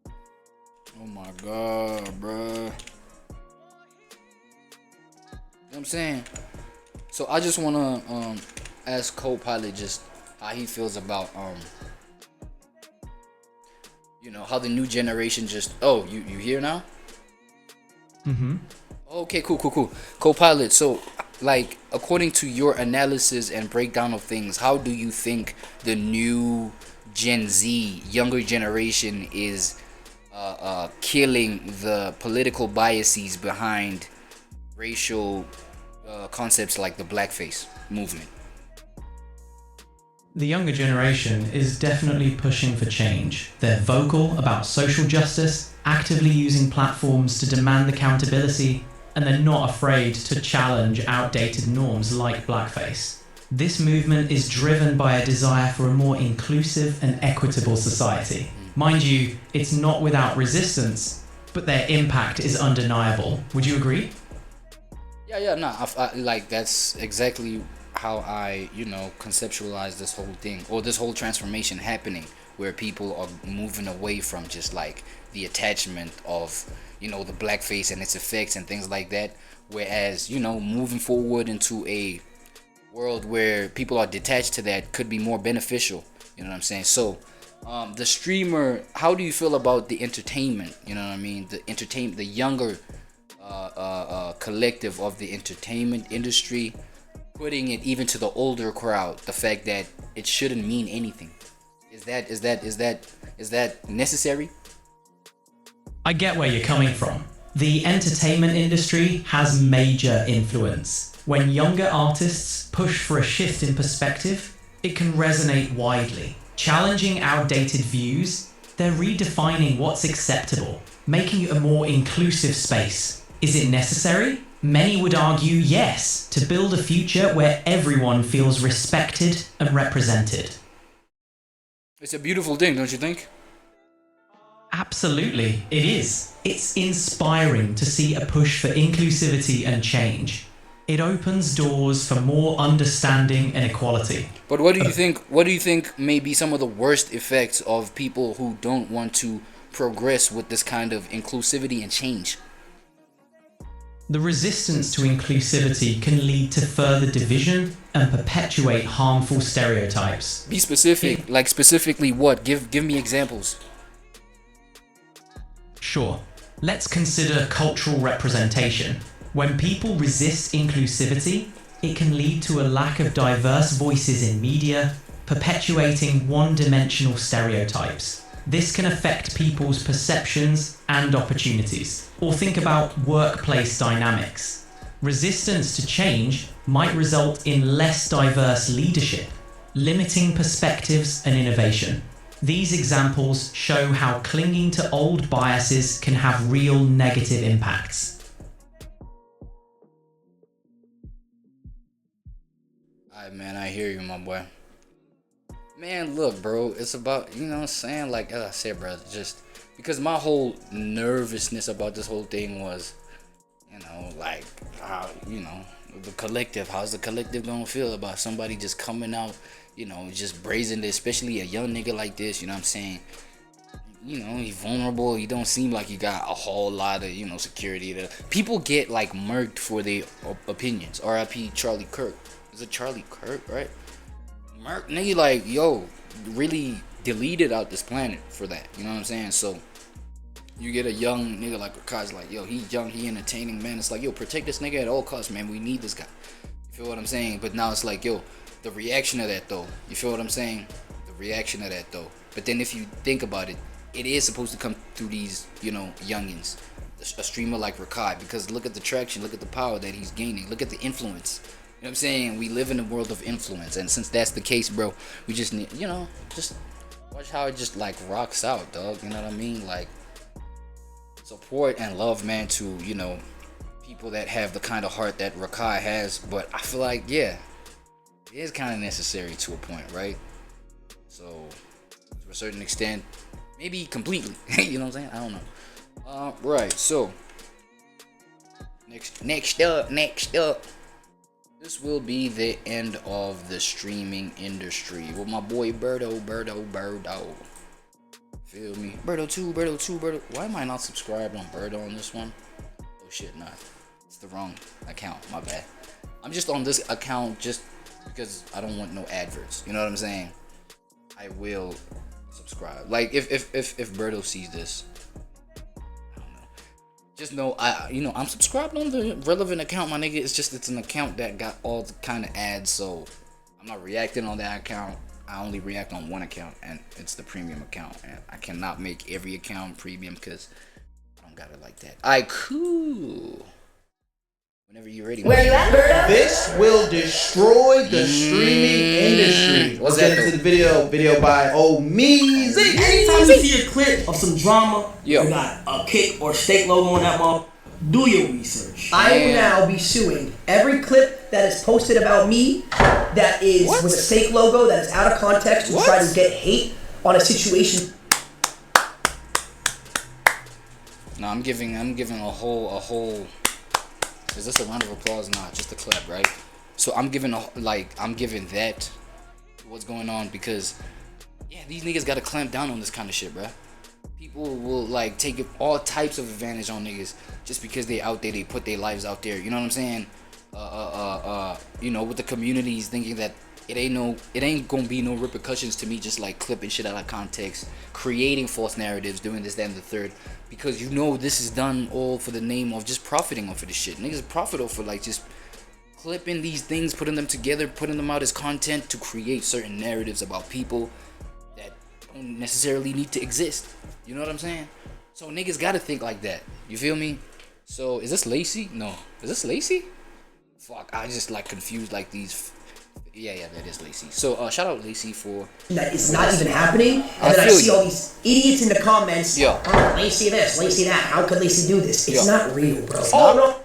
oh my god, bro. You know what I'm saying? So I just wanna ask Co-Pilot just how he feels about how the new generation just, oh, you here now? Mm-hmm. Okay, cool. Co-Pilot, so like, according to your analysis and breakdown of things, how do you think the new Gen Z, younger generation, is killing the political biases behind racial concepts like the blackface movement? The younger generation is definitely pushing for change. They're vocal about social justice, actively using platforms to demand accountability, and they're not afraid to challenge outdated norms like blackface. This movement is driven by a desire for a more inclusive and equitable society. Mind you, it's not without resistance, but their impact is undeniable. Would you agree? Yeah, no, I like, that's exactly how I, conceptualize this whole thing, or this whole transformation happening, where people are moving away from just like the attachment of, the blackface and its effects and things like that, whereas, moving forward into a world where people are detached to that could be more beneficial. You know what I'm saying? So, the streamer, how do you feel about the entertainment? You know what I mean? The younger collective of the entertainment industry, putting it even to the older crowd, the fact that it shouldn't mean anything. Is that necessary? I get where you're coming from. The entertainment industry has major influence. When younger artists push for a shift in perspective, it can resonate widely. Challenging outdated views, they're redefining what's acceptable. making it a more inclusive space. Is it necessary? Many would argue yes, to build a future where everyone feels respected and represented. It's a beautiful thing, don't you think? Absolutely, it is. It's inspiring to see a push for inclusivity and change. It opens doors for more understanding and equality. But what do you think? What do you think may be some of the worst effects of people who don't want to progress with this kind of inclusivity and change? The resistance to inclusivity can lead to further division and perpetuate harmful stereotypes. Be specific. Like specifically what? Give me examples. Sure. Let's consider cultural representation. When people resist inclusivity, it can lead to a lack of diverse voices in media, perpetuating one-dimensional stereotypes. This can affect people's perceptions and opportunities. Or think about workplace dynamics. Resistance to change might result in less diverse leadership, limiting perspectives and innovation. These examples show how clinging to old biases can have real negative impacts. Alright, man, I hear you, my boy. Man, look, bro, it's about, you know what I'm saying? Like, as I said, bro, just because my whole nervousness about this whole thing was, you know, like, how, you know, the collective, how's the collective gonna feel about somebody just coming out, you know, just brazen, especially a young nigga like this, you know what I'm saying? You know, he's vulnerable, he don't seem like he got a whole lot of, you know, security. People get, like, murked for their opinions. R.I.P. Charlie Kirk. Is it Charlie Kirk, right? Merc, nigga, like, yo, really deleted out this planet for that. You know what I'm saying? So, you get a young nigga like Rakai's like, yo, he's young, he entertaining, man. It's like, yo, protect this nigga at all costs, man. We need this guy. You feel what I'm saying? But now it's like, yo, the reaction of that, though. You feel what I'm saying? The reaction of that, though. But then if you think about it, it is supposed to come through these, you know, youngins. A streamer like Rakai. Because look at the traction, look at the power that he's gaining. Look at the influence. You know what I'm saying? We live in a world of influence, and since that's the case, bro, we just need, you know, just watch how it just like rocks out, dog. You know what I mean? Like, support and love, man, to, you know, people that have the kind of heart that Rakai has. But I feel like, yeah, it is kind of necessary to a point, right? So, to a certain extent, maybe completely. You know what I'm saying? I don't know. Right. So, next up. This will be the end of the streaming industry with my boy Birdo. Feel me? Birdo. Why am I not subscribed on Birdo on this one? Oh shit, nah. It's the wrong account, my bad. I'm just on this account just because I don't want no adverts. You know what I'm saying? I will subscribe. Like if Birdo sees this, just know I'm subscribed on the relevant account, my nigga. It's an account that got all the kind of ads, so I'm not reacting on that account. I only react on one account, and it's the premium account, and I cannot make every account premium because I don't got it like that. Alright, cool. Whenever you're ready. Where you at, Birdo? This will destroy the streaming industry. What's Let's that, get into the video by Omeezy. Anytime you see a clip of some drama, Yo. you got a kick or state logo on that mom, do your research. I will now be suing every clip that is posted about me that is What? with a fake logo that is out of context to What? try to get hate on a situation. No, I'm giving a whole. Is this a round of applause? Nah, just a clap, right? So I'm giving that what's going on because yeah, these niggas gotta clamp down on this kind of shit, bruh. People will like take all types of advantage on niggas just because they out there, they put their lives out there. You know what I'm saying? You know, with the communities thinking that it ain't gonna be no repercussions to me just like clipping shit out of context, creating false narratives, doing this, that, and the third. Because you know this is done all for the name of just profiting off of this shit. Niggas profit off of like just clipping these things, putting them together, putting them out as content to create certain narratives about people that don't necessarily need to exist. You know what I'm saying? So niggas gotta think like that. You feel me? So is this Lacey? No. Is this Lacey? Fuck, I just like confused like these Yeah, that is Lacey. So shout out Lacey for that it's not even happening, and then I feel see you. all these idiots in the comments. Yeah. Oh, Lacey this, Lacey that. How could Lacey do this? It's Yeah. not real, bro. Oh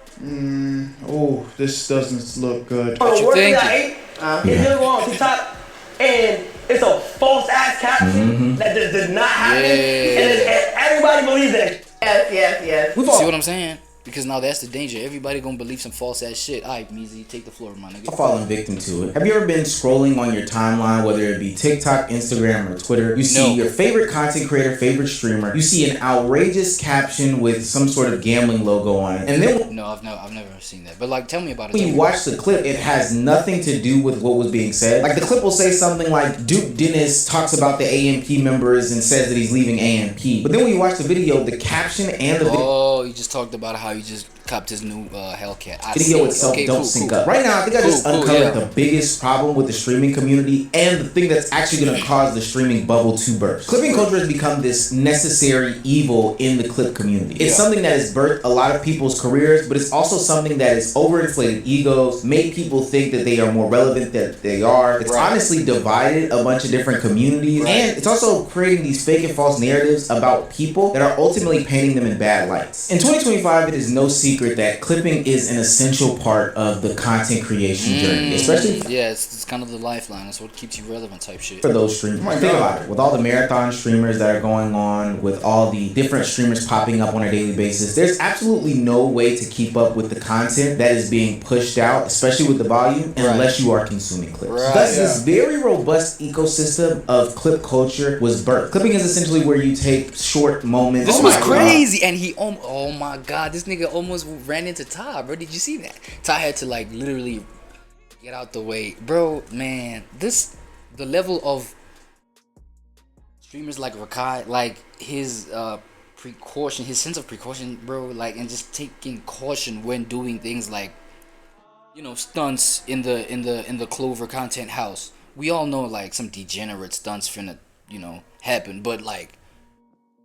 Oh, this doesn't look good. no! you Word think? that I hate. It's just on TikTok, and it's a false ass caption that does not happen, and everybody believes that. Yes. See what I'm saying? Because now that's the danger. Everybody gonna believe some false ass shit. Alright, Meezy, take the floor, my nigga. Falling victim to it. Have you ever been scrolling on your timeline, whether it be TikTok, Instagram, or Twitter? You see your favorite content creator, favorite streamer. You see an outrageous caption with some sort of gambling logo on it, and then No, I've never seen that. But like, tell me about it. when you watch the clip, it has nothing to do with what was being said. Like the clip will say something like Duke Dennis talks about the AMP members and says that he's leaving AMP. But then when you watch the video, the caption and the video. Oh, you just talked about how you just copped his new Hellcat. I Video see. itself Okay, don't cool, sync cool. up. Right now, I think I just Cool, uncovered yeah. the biggest problem with the streaming community and the thing that's actually going to cause the streaming bubble to burst. Clipping culture has become this necessary evil in the clip community. It's something that has birthed a lot of people's careers, but it's also something that has overinflated egos, made people think that they are more relevant than they are. It's honestly divided a bunch of different communities, and it's also creating these fake and false narratives about people that are ultimately painting them in bad lights. In 2025, it is no secret that clipping is an essential part of the content creation journey, especially Yeah, it's kind of the lifeline. That's what keeps you relevant type shit. for those streamers. Think about it. With all the marathon streamers that are going on, with all the different streamers popping up on a daily basis, there's absolutely no way to keep up with the content that is being pushed out, especially with the volume, unless you are consuming clips. Thus, this very robust ecosystem of clip culture was birthed. Clipping is essentially where you take short moments. This was crazy, and he oh my god, this nigga almost ran into Ty, bro. Did you see that? Ty had to like literally get out the way, bro. Man, the level of streamers like Rakai, like his precaution, his sense of precaution, bro, like, and just taking caution when doing things like, you know, stunts in the Clover content house. We all know like some degenerate stunts finna, you know, happen, but like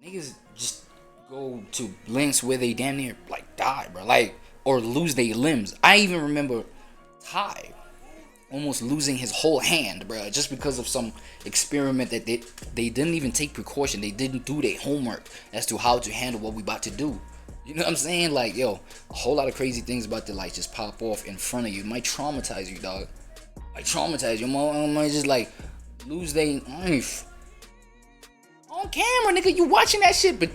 niggas just go to lengths where they damn near like die, bro, like, or lose their limbs. I even remember Ty almost losing his whole hand, bro, just because of some experiment that they didn't even take precaution. They didn't do their homework as to how to handle what we about to do. You know what I'm saying? Like, yo, a whole lot of crazy things about to like just pop off in front of you. It might traumatize you, dog. Might traumatize you. Might just like lose their life on camera, nigga. You watching that shit, but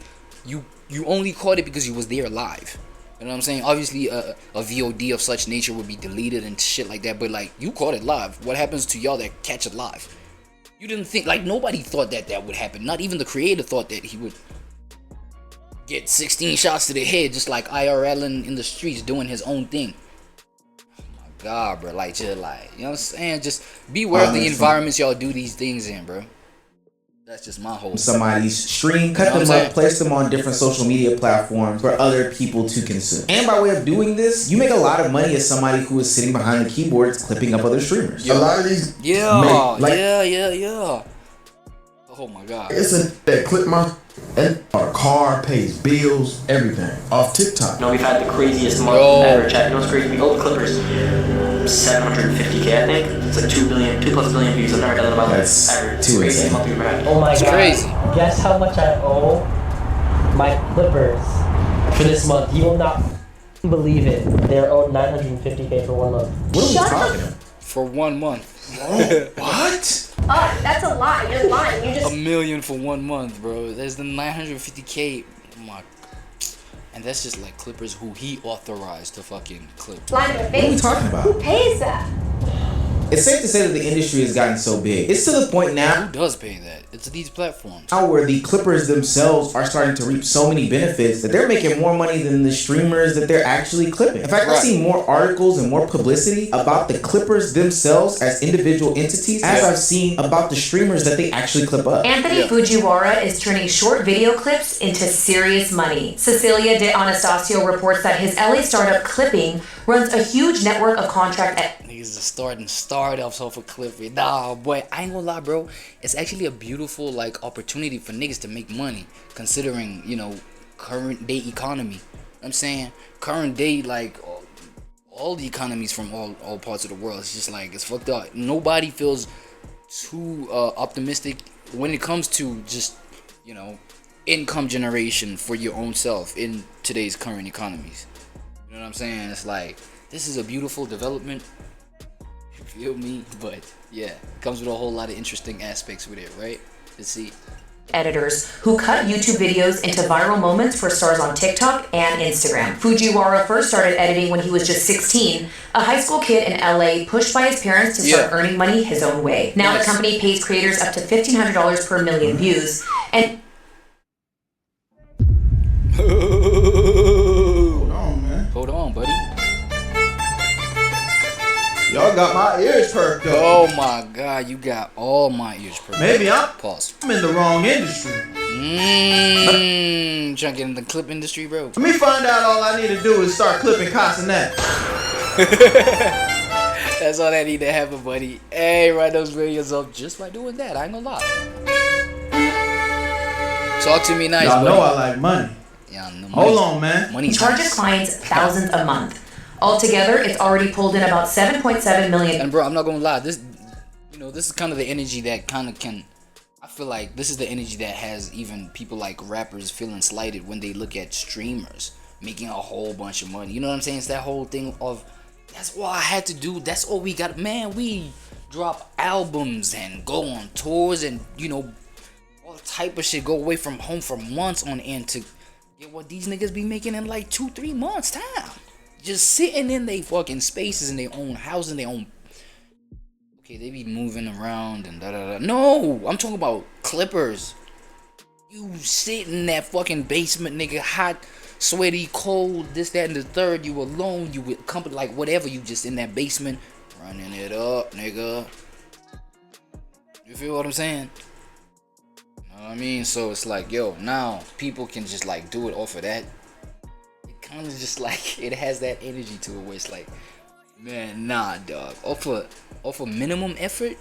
you only caught it because you was there live. You know what I'm saying? Obviously, a VOD of such nature would be deleted and shit like that. But like, you caught it live. What happens to y'all that catch it live? You didn't think, like, nobody thought that would happen. Not even the creator thought that he would get 16 shots to the head, just like IRL in the streets doing his own thing. Oh my god, bro. Like, just like, you know what I'm saying? Just beware of the environments y'all do these things in, bro. That's just my whole somebody's stream, cut them up, place them on different social media platforms for other people to consume. And by way of doing this, you make a lot of money as somebody who is sitting behind the keyboards clipping up other streamers. A lot of these yeah. Oh my god. It's that clip my and our car pays bills, everything off TikTok. You know, we've had the craziest month ever, chat. You know what's crazy? We owed the Clippers 750K, I think. It's like 2 plus billion views. I've never done that in my life. That's too insane. Month we've ever had. Oh my god. Crazy. Guess how much I owe my Clippers for this month? You will not believe it. They're owed 950K for 1 month. What are we talking about? For 1 month. What? That's a lie. You're lying. You just $1 million for 1 month, bro. There's the 950K. Oh my. And that's just like clippers who he authorized to fucking clip. lying to your What are we face. talking about? Who pays that? It's safe to say that the industry has gotten so big. It's to the point now Who does pay that? It's these platforms. where the clippers themselves are starting to reap so many benefits that they're making more money than the streamers that they're actually clipping. In fact, I've seen more articles and more publicity about the clippers themselves as individual entities as I've seen about the streamers that they actually clip up. Anthony Fujiwara is turning short video clips into serious money. Cecilia De Anastasio reports that his LA startup Clipping runs a huge network of contract Niggas is starting startups off of Cliffy. Nah, boy, I ain't gonna lie, bro. It's actually a beautiful like opportunity for niggas to make money, considering, you know, current day economy. I'm saying current day, like all the economies from all parts of the world. It's just like, it's fucked up. Nobody feels too optimistic when it comes to just, you know, income generation for your own self in today's current economies. You know what I'm saying? It's like, this is a beautiful development. You feel me? But yeah, it comes with a whole lot of interesting aspects with it, right? To see. Editors who cut YouTube videos into viral moments for stars on TikTok and Instagram. Fujiwara first started editing when he was just 16, a high school kid in LA pushed by his parents to start earning money his own way. Now the company pays creators up to $1,500 per million views, and Hold on, man. Hold on, buddy. Y'all got my ears perked up. Oh my god, you got all my ears perked up. Maybe I'm in the wrong industry. Trying to get in the clip industry, bro. Let me find out. All I need to do is start clipping castanets. That's all that need to happen, buddy. Hey, write those videos up just by doing that. I ain't gonna lie. Talk to me nice, Y'all buddy. know I like money. Hold on, man. He charges clients thousands a month. Altogether, it's already pulled in about 7.7 million. And bro, I'm not gonna lie, this is kind of the energy that kind of can, I feel like this is the energy that has even people like rappers feeling slighted when they look at streamers making a whole bunch of money. You know what I'm saying? It's that whole thing of, that's what I had to do, that's all we got. Man, we drop albums and go on tours and, you know, all type of shit, go away from home for months on end to get what these niggas be making in like 2-3 months time. Just sitting in they fucking spaces in their own house, in their own. Okay, they be moving around and da da da. No, I'm talking about clippers. You sit in that fucking basement, nigga, hot, sweaty, cold, this, that, and the third. You alone, you with company, like whatever. You just in that basement, running it up, nigga. You feel what I'm saying? You know what I mean? So it's like, yo, now people can just like do it off of that. Kind of just like, it has that energy to it where it's like, man, nah, dog. Off of minimum effort,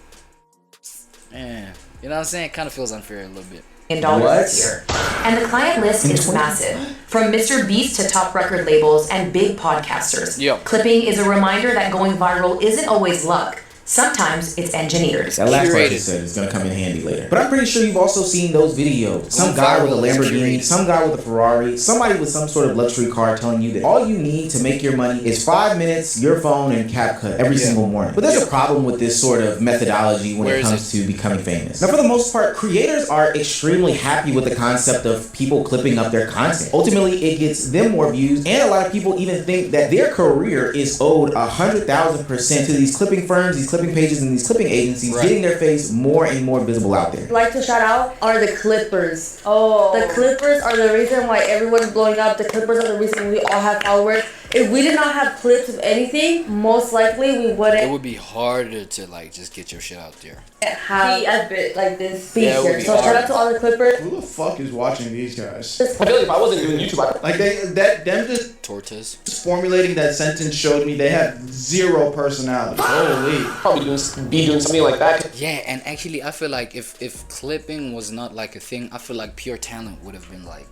man, you know what I'm saying? It kind of feels unfair a little bit. This year. And the client list is massive. From Mr. Beast to top record labels and big podcasters. Yep. Clipping is a reminder that going viral isn't always luck. Sometimes it's engineered. That last part you said is gonna come in handy later. But I'm pretty sure you've also seen those videos. Some guy with a Lamborghini, some guy with a Ferrari, somebody with some sort of luxury car telling you that all you need to make your money is 5 minutes, your phone, and CapCut every single morning. But there's a problem with this sort of methodology when it comes to becoming famous. Now, for the most part, creators are extremely happy with the concept of people clipping up their content. Ultimately, it gets them more views, and a lot of people even think that their career is owed 100,000% to these clipping firms, these clipping pages, and these clipping agencies getting their face more and more visible out there. Like to shout out are the Clippers. Oh, the Clippers are the reason why everyone's blowing up. The Clippers are the reason we all have followers. If we did not have clips of anything, most likely we wouldn't. It would be harder to like just get your shit out there. Have a bit like this Yeah, it would feature. be So shout out to all the Clippers. Who the fuck is watching these guys? I feel like if I wasn't doing YouTube, like them just Tortas formulating that sentence showed me they have zero personality. Holy. Probably doing something like that. Yeah, and actually I feel like if clipping was not like a thing, I feel like pure talent would have been like,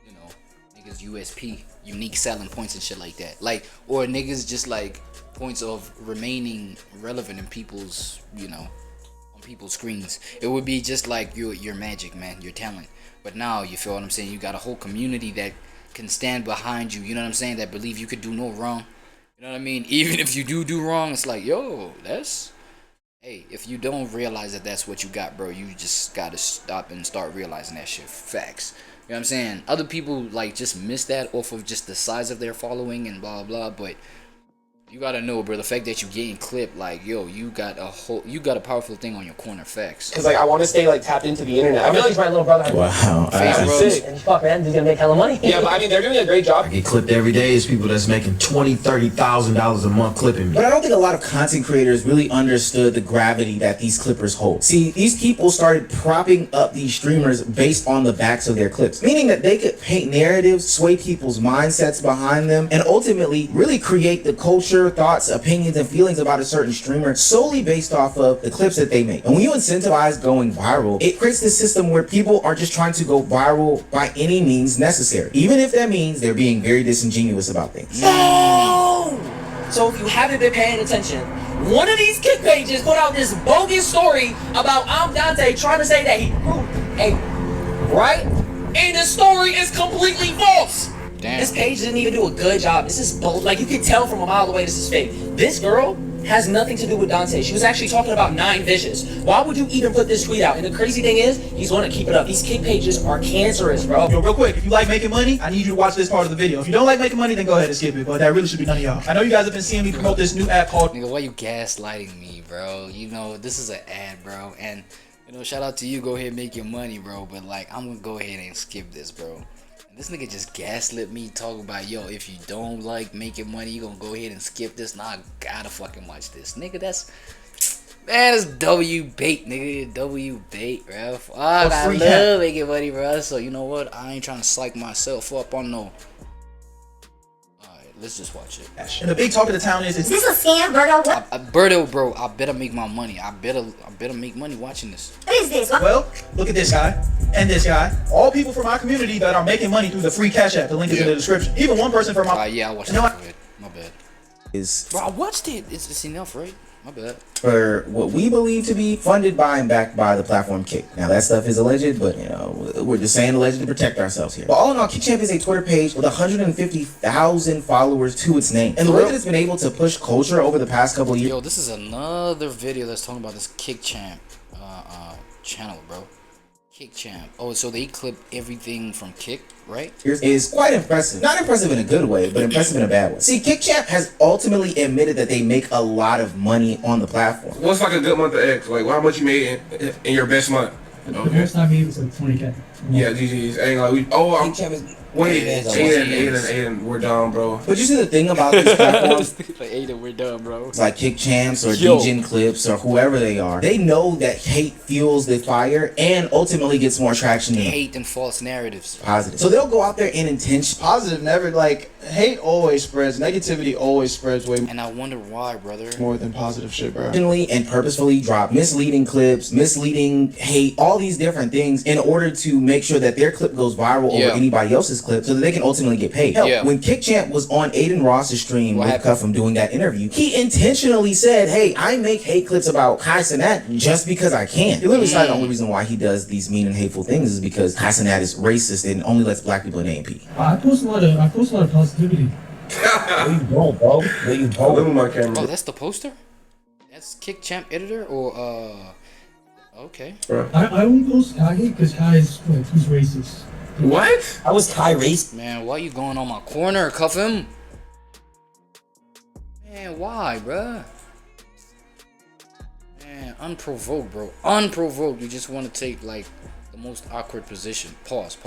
you know, niggas USP, unique selling points and shit like that. Like, or niggas just like points of remaining relevant in people's, you know, on people's screens. It would be just like your magic, man, your talent. But now, you feel what I'm saying? You got a whole community that can stand behind you, you know what I'm saying? That believe you could do no wrong. You know what I mean? Even if you do wrong, it's like, yo, that's... Hey, if you don't realize that that's what you got, bro, you just gotta stop and start realizing that shit. Facts. You know what I'm saying? Other people, like, just miss that off of just the size of their following and blah, blah, but... You gotta know, bro, the fact that you getting clipped, like, yo, you got a powerful thing on your corner. Facts. Because, like, I want to stay, like, tapped into the internet. I feel like my little brother. Wow. Sick. And fuck, man, he's gonna make hella money. Yeah, but I mean, they're doing a great job. I get clipped every day. There's people that's making $20,000-$30,000 a month clipping me. But I don't think a lot of content creators really understood the gravity that these clippers hold. See, these people started propping up these streamers based on the backs of their clips, meaning that they could paint narratives, sway people's mindsets behind them, and ultimately really create the culture, thoughts, opinions, and feelings about a certain streamer solely based off of the clips that they make. And when you incentivize going viral, it creates this system where people are just trying to go viral by any means necessary, even if that means they're being very disingenuous about things. So if you haven't been paying attention, one of these kick pages put out this bogus story about I'm Dante trying to say that he proved right? And the story is completely false. Damn. This page didn't even do a good job. This is like you can tell from a mile away this is fake. This girl has nothing to do with Dante. She was actually talking about 9 Vicious. Why would you even put this tweet out? And the crazy thing is, he's going to keep it up. These kick pages are cancerous, bro. Yo, real quick, if you like making money, I need you to watch this part of the video. If you don't like making money, then go ahead and skip it. But that really should be none of y'all. I know you guys have been seeing me promote this new app called... Nigga, why you gaslighting me, bro? You know, this is an ad, bro. And, you know, shout out to you. Go ahead and make your money, bro. But, like, I'm going to go ahead and skip this, bro. This nigga just gaslit me talking about, yo, if you don't like making money, you gonna go ahead and skip this. Nah, I gotta fucking watch this. Nigga, that's... Man, it's W bait, nigga. W bait, bro. Fuck, I love making money, bro. So, you know what? I ain't trying to psych myself up on no... Let's just watch it. And the big talk of the town is this a scam, Berto? Berto, bro, I better make my money. I better make money watching this. What is this? Well, look at this guy and this guy. All people from our community that are making money through the free Cash App. The link is in the description. Even one person from our... yeah, I watched it. My bad. Bro, I watched it. It's enough, right? My bad. For what we believe to be funded by and backed by the platform Kick. Now that stuff is alleged, but you know, we're just saying alleged to protect ourselves here. But all in all, Kick Champ is a Twitter page with 150,000 followers to its name. And the way that it's been able to push culture over the past couple of years. Yo, this is another video that's talking about this Kick Champ channel, bro. Kick Champ. Oh, so they clip everything from Kick, right? Is quite impressive. Not impressive in a good way, but impressive in a bad way. See, Kick Champ has ultimately admitted that they make a lot of money on the platform. What's like a good month of X? Like, how much you made in your best month? Okay. The most I made was like 20K. Yeah, GG's. Ain't like we. Oh, I'm. Wait, Aiden, we're done, bro. But you see the thing about this platform? Like, Aiden, we're done, bro. It's like Kick Champs or Degen Clips or whoever they are. They know that hate fuels the fire and ultimately gets more traction than hate and false narratives. Positive. So they'll go out there and intention. Positive never, like, hate always spreads. Negativity always spreads way and I wonder why, brother. More than positive shit, bro. And purposefully drop misleading clips, misleading hate, all these different things in order to make sure that their clip goes viral over anybody else's clip so that they can ultimately get paid. Hell, when Kick Champ was on Aiden Ross's stream with Cuffham doing that interview, he intentionally said, hey, I make hate clips about Kai Cenat just because I can. He literally said the only reason why he does these mean and hateful things is because Kai Cenat is racist and only lets black people in AMP. I post a lot of positivity. Where you going, bro? Where you going? Oh, that's the poster? That's Kick Champ editor or okay. I only post Kai because Kai is like he's racist. What? I was Kai racist. Man, why you going on my corner, Cuffham? Man, why, bruh? Man, unprovoked, bro. Unprovoked. You just want to take like the most awkward position. Pause.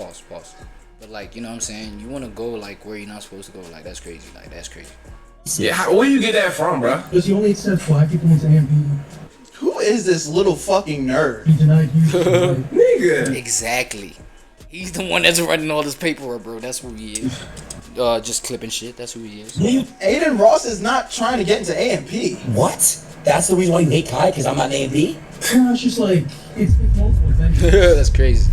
But like, you know what I'm saying? You want to go like where you're not supposed to go. Like, that's crazy. Like, that's crazy. Yeah, where you get that from, bro? Because he only accepts black people into AMP. Who is this little fucking nerd? He denied you. Nigga. Exactly. He's the one that's running all this paperwork, bro. That's who he is. Just clipping shit. That's who he is. Aiden Ross is not trying to get into AMP. What? That's the reason why you hate Kai? Because I'm not AMP? Yeah, it's just like, it's multiple things. That's crazy.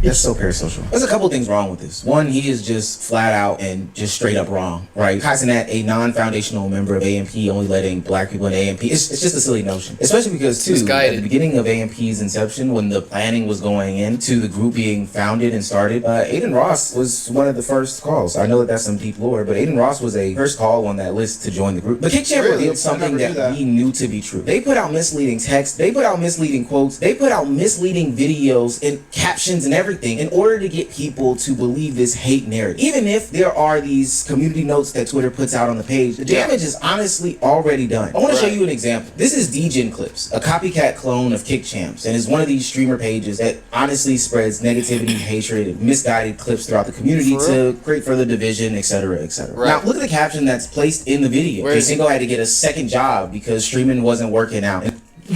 That's so parasocial. There's a couple things wrong with this. One, he is just flat out and just straight up wrong, right? Kai Cenat, a non-foundational member of AMP, only letting black people in AMP. It's just a silly notion. Especially because, too, at the beginning of AMP's inception, when the planning was going into the group being founded and started, Aiden Ross was one of the first calls. I know that that's some deep lore, but Aiden Ross was a first call on that list to join the group. But Kick Champ revealed something that we knew to be true. They put out misleading text, they put out misleading quotes, they put out misleading videos and captions and everything in order to get people to believe this hate narrative. Even if there are these community notes that Twitter puts out on the page, the damage is honestly already done. I want to show you an example. This is Degen Clips, a copycat clone of Kick Champs, and is one of these streamer pages that honestly spreads negativity, hatred, and misguided clips throughout the community to create further division, etc., etc. Now, look at the caption that's placed in the video. J-Cinco had to get a second job because streaming wasn't working out.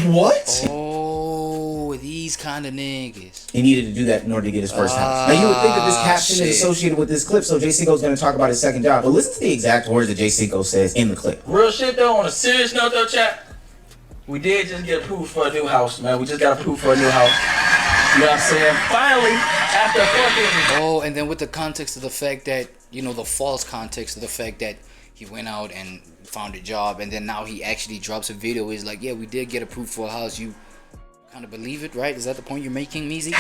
What? Oh, these kind of niggas. He needed to do that in order to get his first house. Now, you would think that this caption is associated with this clip, so J-Cinco's going to talk about his second job. But listen to the exact words that J-Cinco says in the clip. Real shit, though, on a serious note, though, chat, we did just get approved for a new house, man. We just got approved for a new house. You know what I'm saying? Finally, after fucking... Oh, and then with the context of the fact that, you know, the false context of the fact that he he went out and found a job, and then now he actually drops a video. He's like, yeah, we did get approved for a house. You kind of believe it, right? Is that the point you're making, Meezy?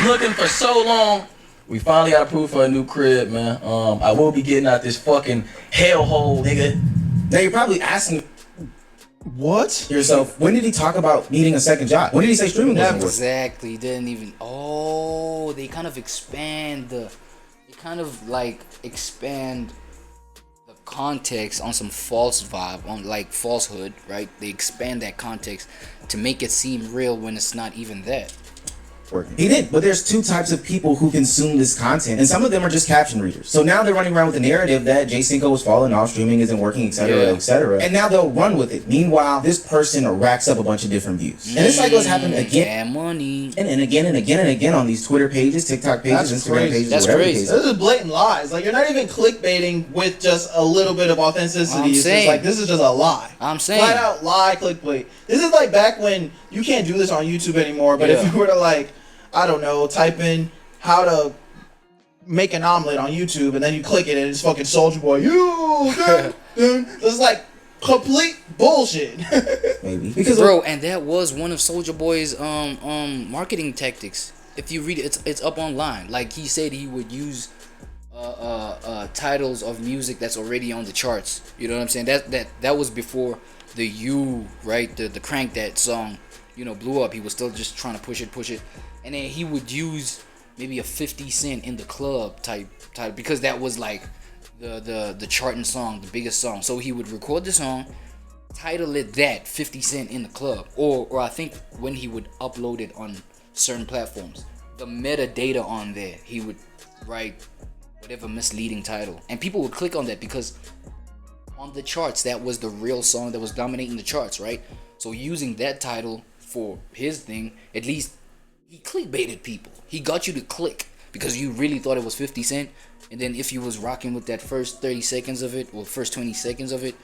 Looking for so long. We finally got approved for a new crib, man. I will be getting out this fucking hellhole, nigga. Now you're probably asking what yourself, when did he talk about needing a second job? When did he say streaming wasn't working? Exactly. He didn't even. Oh, they kind of expand the. They kind of like expand the context on some false vibe, on like falsehood, right? They expand that context to make it seem real when it's not even that. He did, but there's two types of people who consume this content, and some of them are just caption readers. So now they're running around with the narrative that J Cinco was falling off, streaming isn't working, etc., etc., and now they'll run with it. Meanwhile, this person racks up a bunch of different views, and this cycle has happened again, money, and again and again and again on these Twitter pages, TikTok pages, Instagram pages, whatever pages. This is blatant lies. Like, you're not even clickbaiting with just a little bit of authenticity. It's just like, this is just a lie. I'm saying, flat out lie, clickbait. This is like back when you can't do this on YouTube anymore. But if you were to, like, I don't know, type in how to make an omelet on YouTube, and then you click it and it's fucking Soulja Boy. This is like complete bullshit. Maybe because bro, and that was one of Soulja Boy's marketing tactics. If you read it, it's up online. Like, he said he would use titles of music that's already on the charts. You know what I'm saying? That was before the You, right? The Crank That song, you know, blew up. He was still just trying to push it. And then he would use maybe a 50 Cent in the club type because that was like the charting song, the biggest song. So he would record the song, title it that 50 Cent in the club, or I think when he would upload it on certain platforms, the metadata on there, he would write whatever misleading title, and people would click on that because on the charts that was the real song that was dominating the charts, right? So using that title for his thing, at least he clickbaited people. He got you to click because you really thought it was 50 Cent. And then if you was rocking with that first 30 seconds of it, or first 20 seconds of it,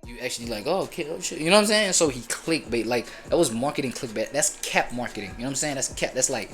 you actually like, oh, okay, oh shit. You know what I'm saying? So he clickbait. Like, that was marketing clickbait. That's cap marketing. You know what I'm saying? That's cap. That's like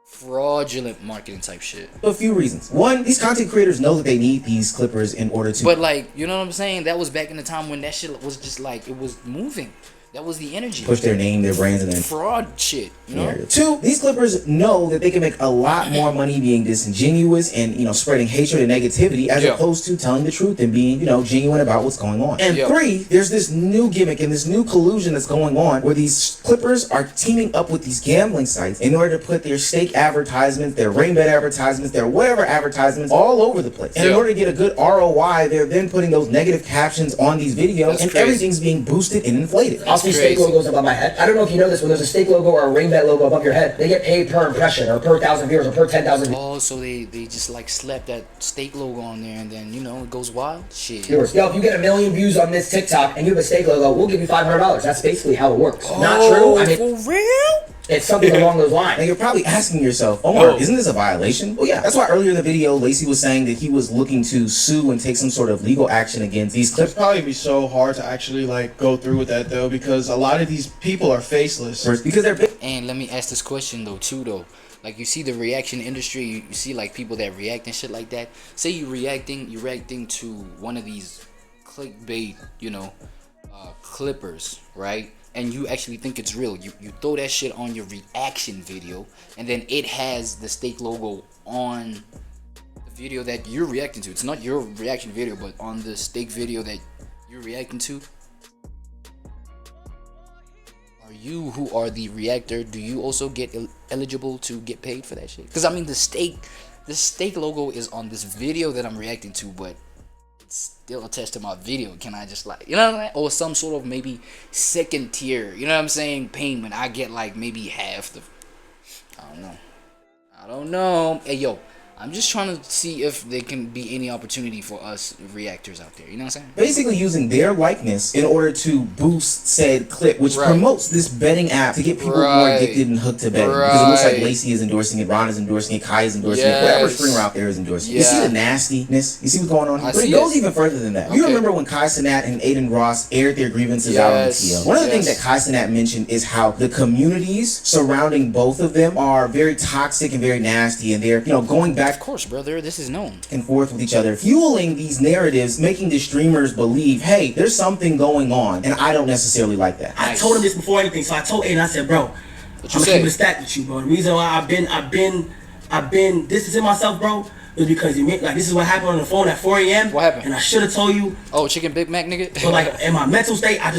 fraudulent marketing type shit. A few reasons. One, these content creators know that they need these clippers in order to. But like, you know what I'm saying? That was back in the time when that shit was just like, it was moving. That was the energy. Push their name, their brands, and then fraud shit. You know. Two, these clippers know that they can make a lot more money being disingenuous and, you know, spreading hatred and negativity as opposed to telling the truth and being, you know, genuine about what's going on. And three, there's this new gimmick and this new collusion that's going on where these clippers are teaming up with these gambling sites in order to put their stake advertisements, their rain bet advertisements, their whatever advertisements all over the place. And in order to get a good ROI, they're then putting those negative captions on these videos, and everything's being boosted and inflated. I'll see stake logos above my head. I don't know if you know this, when there's a stake logo or a rain bet logo above your head, they get paid per impression or per 1,000 viewers or per 10,000 views. Oh, so they just like slap that stake logo on there and then, you know, it goes wild? Shit. Yo, if you get 1 million views on this TikTok and you have a stake logo, we'll give you $500. That's basically how it works. Not true? I mean, for real? It's something along those lines. Now you're probably asking yourself, Omar, isn't this a violation? Well, yeah. That's why earlier in the video, Lacey was saying that he was looking to sue and take some sort of legal action against these clips. It'd probably be so hard to actually like go through with that though, because a lot of these people are faceless. Because they're big. And let me ask this question though, too. Like, you see the reaction industry, you see like people that react and shit like that. Say you're reacting to one of these clickbait, you know, clippers, right? And you actually think it's real. You throw that shit on your reaction video, and then it has the stake logo on the video that you're reacting to. It's not your reaction video, but on the stake video that you're reacting to. Are you, who are the reactor, do you also get eligible to get paid for that shit? Because I mean, the stake logo is on this video that I'm reacting to, but still attached to my video. Can I just like, you know what I'm saying? Or some sort of maybe second tier, you know what I'm saying, payment. I get like maybe half the, I don't know. Hey yo, I'm just trying to see if there can be any opportunity for us reactors out there. You know what I'm saying? Basically using their likeness in order to boost said clip, which promotes this betting app to get people more addicted and hooked to betting. Because it looks like Lacey is endorsing it, Ron is endorsing it, Kai is endorsing it, whatever streamer out there is endorsing it. You see the nastiness? You see what's going on here? But it goes even further than that. You remember when Kai Cenat and Aiden Ross aired their grievances out on the TL? One of the things that Kai Cenat mentioned is how the communities surrounding both of them are very toxic and very nasty, and they're, you know, going back back. Of course, brother. This is known. And forth with each other, fueling these narratives, making the streamers believe, hey, there's something going on, and I don't necessarily like that. I told him this before anything, so I told Aiden, I said, bro, I'm gonna keep it a stack with you, bro. The reason why I've been distancing myself, bro, is because you make, like, this is what happened on the phone at 4 a.m. What happened? And I should have told you. Oh, chicken Big Mac, nigga. But like in my mental state, I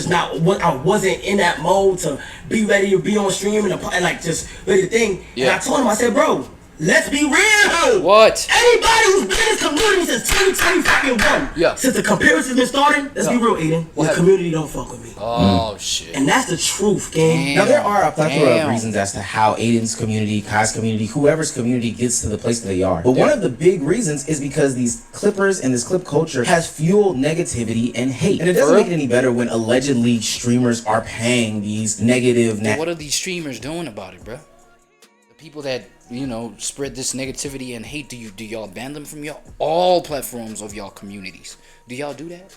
wasn't in that mode to be ready to be on stream and like just ready to think. Yeah. And I told him, I said, bro, let's be real. What? Anybody who's been in this community since 2021, yeah. Since the comparison's been starting, let's be real, Aiden. The community don't fuck with me. Oh shit. And that's the truth, gang. Now there are a plethora of reasons as to how Aiden's community, Kai's community, whoever's community gets to the place that they are. But one of the big reasons is because these clippers and this clip culture has fueled negativity and hate. And it doesn't make it any better when allegedly streamers are paying these negative... What are these streamers doing about it, bro? The people that, you know, spread this negativity and hate, do y'all ban them from all platforms of y'all communities? Do y'all do that?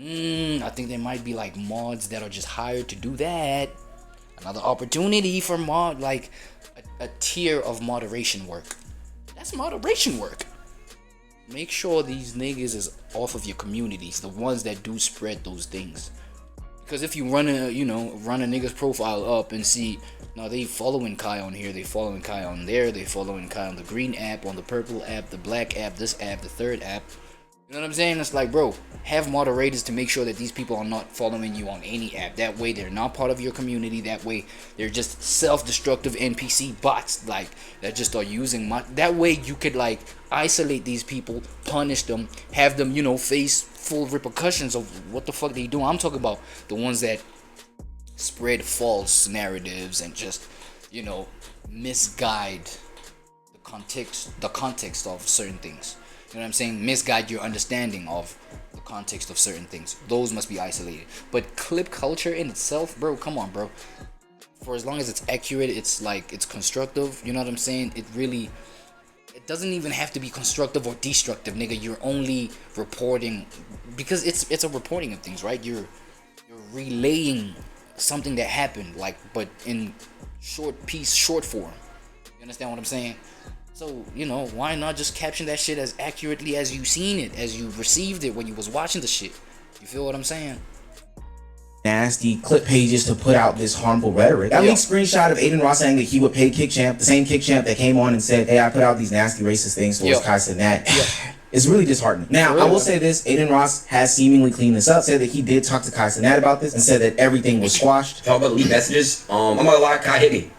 I think there might be like mods that are just hired to do that. Another opportunity for like a tier of moderation work. That's moderation work. Make sure these niggas is off of your communities, the ones that do spread those things. Because if you run a nigga's profile up and see, now they following Kai on here, they following Kai on there, they following Kai on the green app, on the purple app, the black app, this app, the third app. You know what I'm saying? It's like, bro, have moderators to make sure that these people are not following you on any app. That way they're not part of your community. That way they're just self-destructive NPC bots, like, that just are using that way you could like isolate these people, punish them, have them, you know, face full repercussions of what the fuck they do. I'm talking about the ones that spread false narratives and just, you know, misguide the context of certain things. You know what I'm saying? Misguide your understanding of the context of certain things. Those must be isolated. But clip culture in itself, bro, come on, bro. For as long as it's accurate, it's like, it's constructive. You know what I'm saying? It doesn't even have to be constructive or destructive, nigga. You're only reporting, because it's a reporting of things, right? You're relaying something that happened, like, but in short form. You understand what I'm saying? So, you know, why not just caption that shit as accurately as you seen it, as you received it when you was watching the shit? You feel what I'm saying? Nasty clip pages to put out this harmful rhetoric. That leaked screenshot of Aiden Ross saying that he would pay Kickchamp, the same Kickchamp that came on and said, hey, I put out these nasty racist things towards Kai Cenat. It's really disheartening. Now, I will say this, Aiden Ross has seemingly cleaned this up, said that he did talk to Kai Cenat about this, and said that everything was squashed. Talk about the leaked messages. I'm not gonna lie, Kai hit me.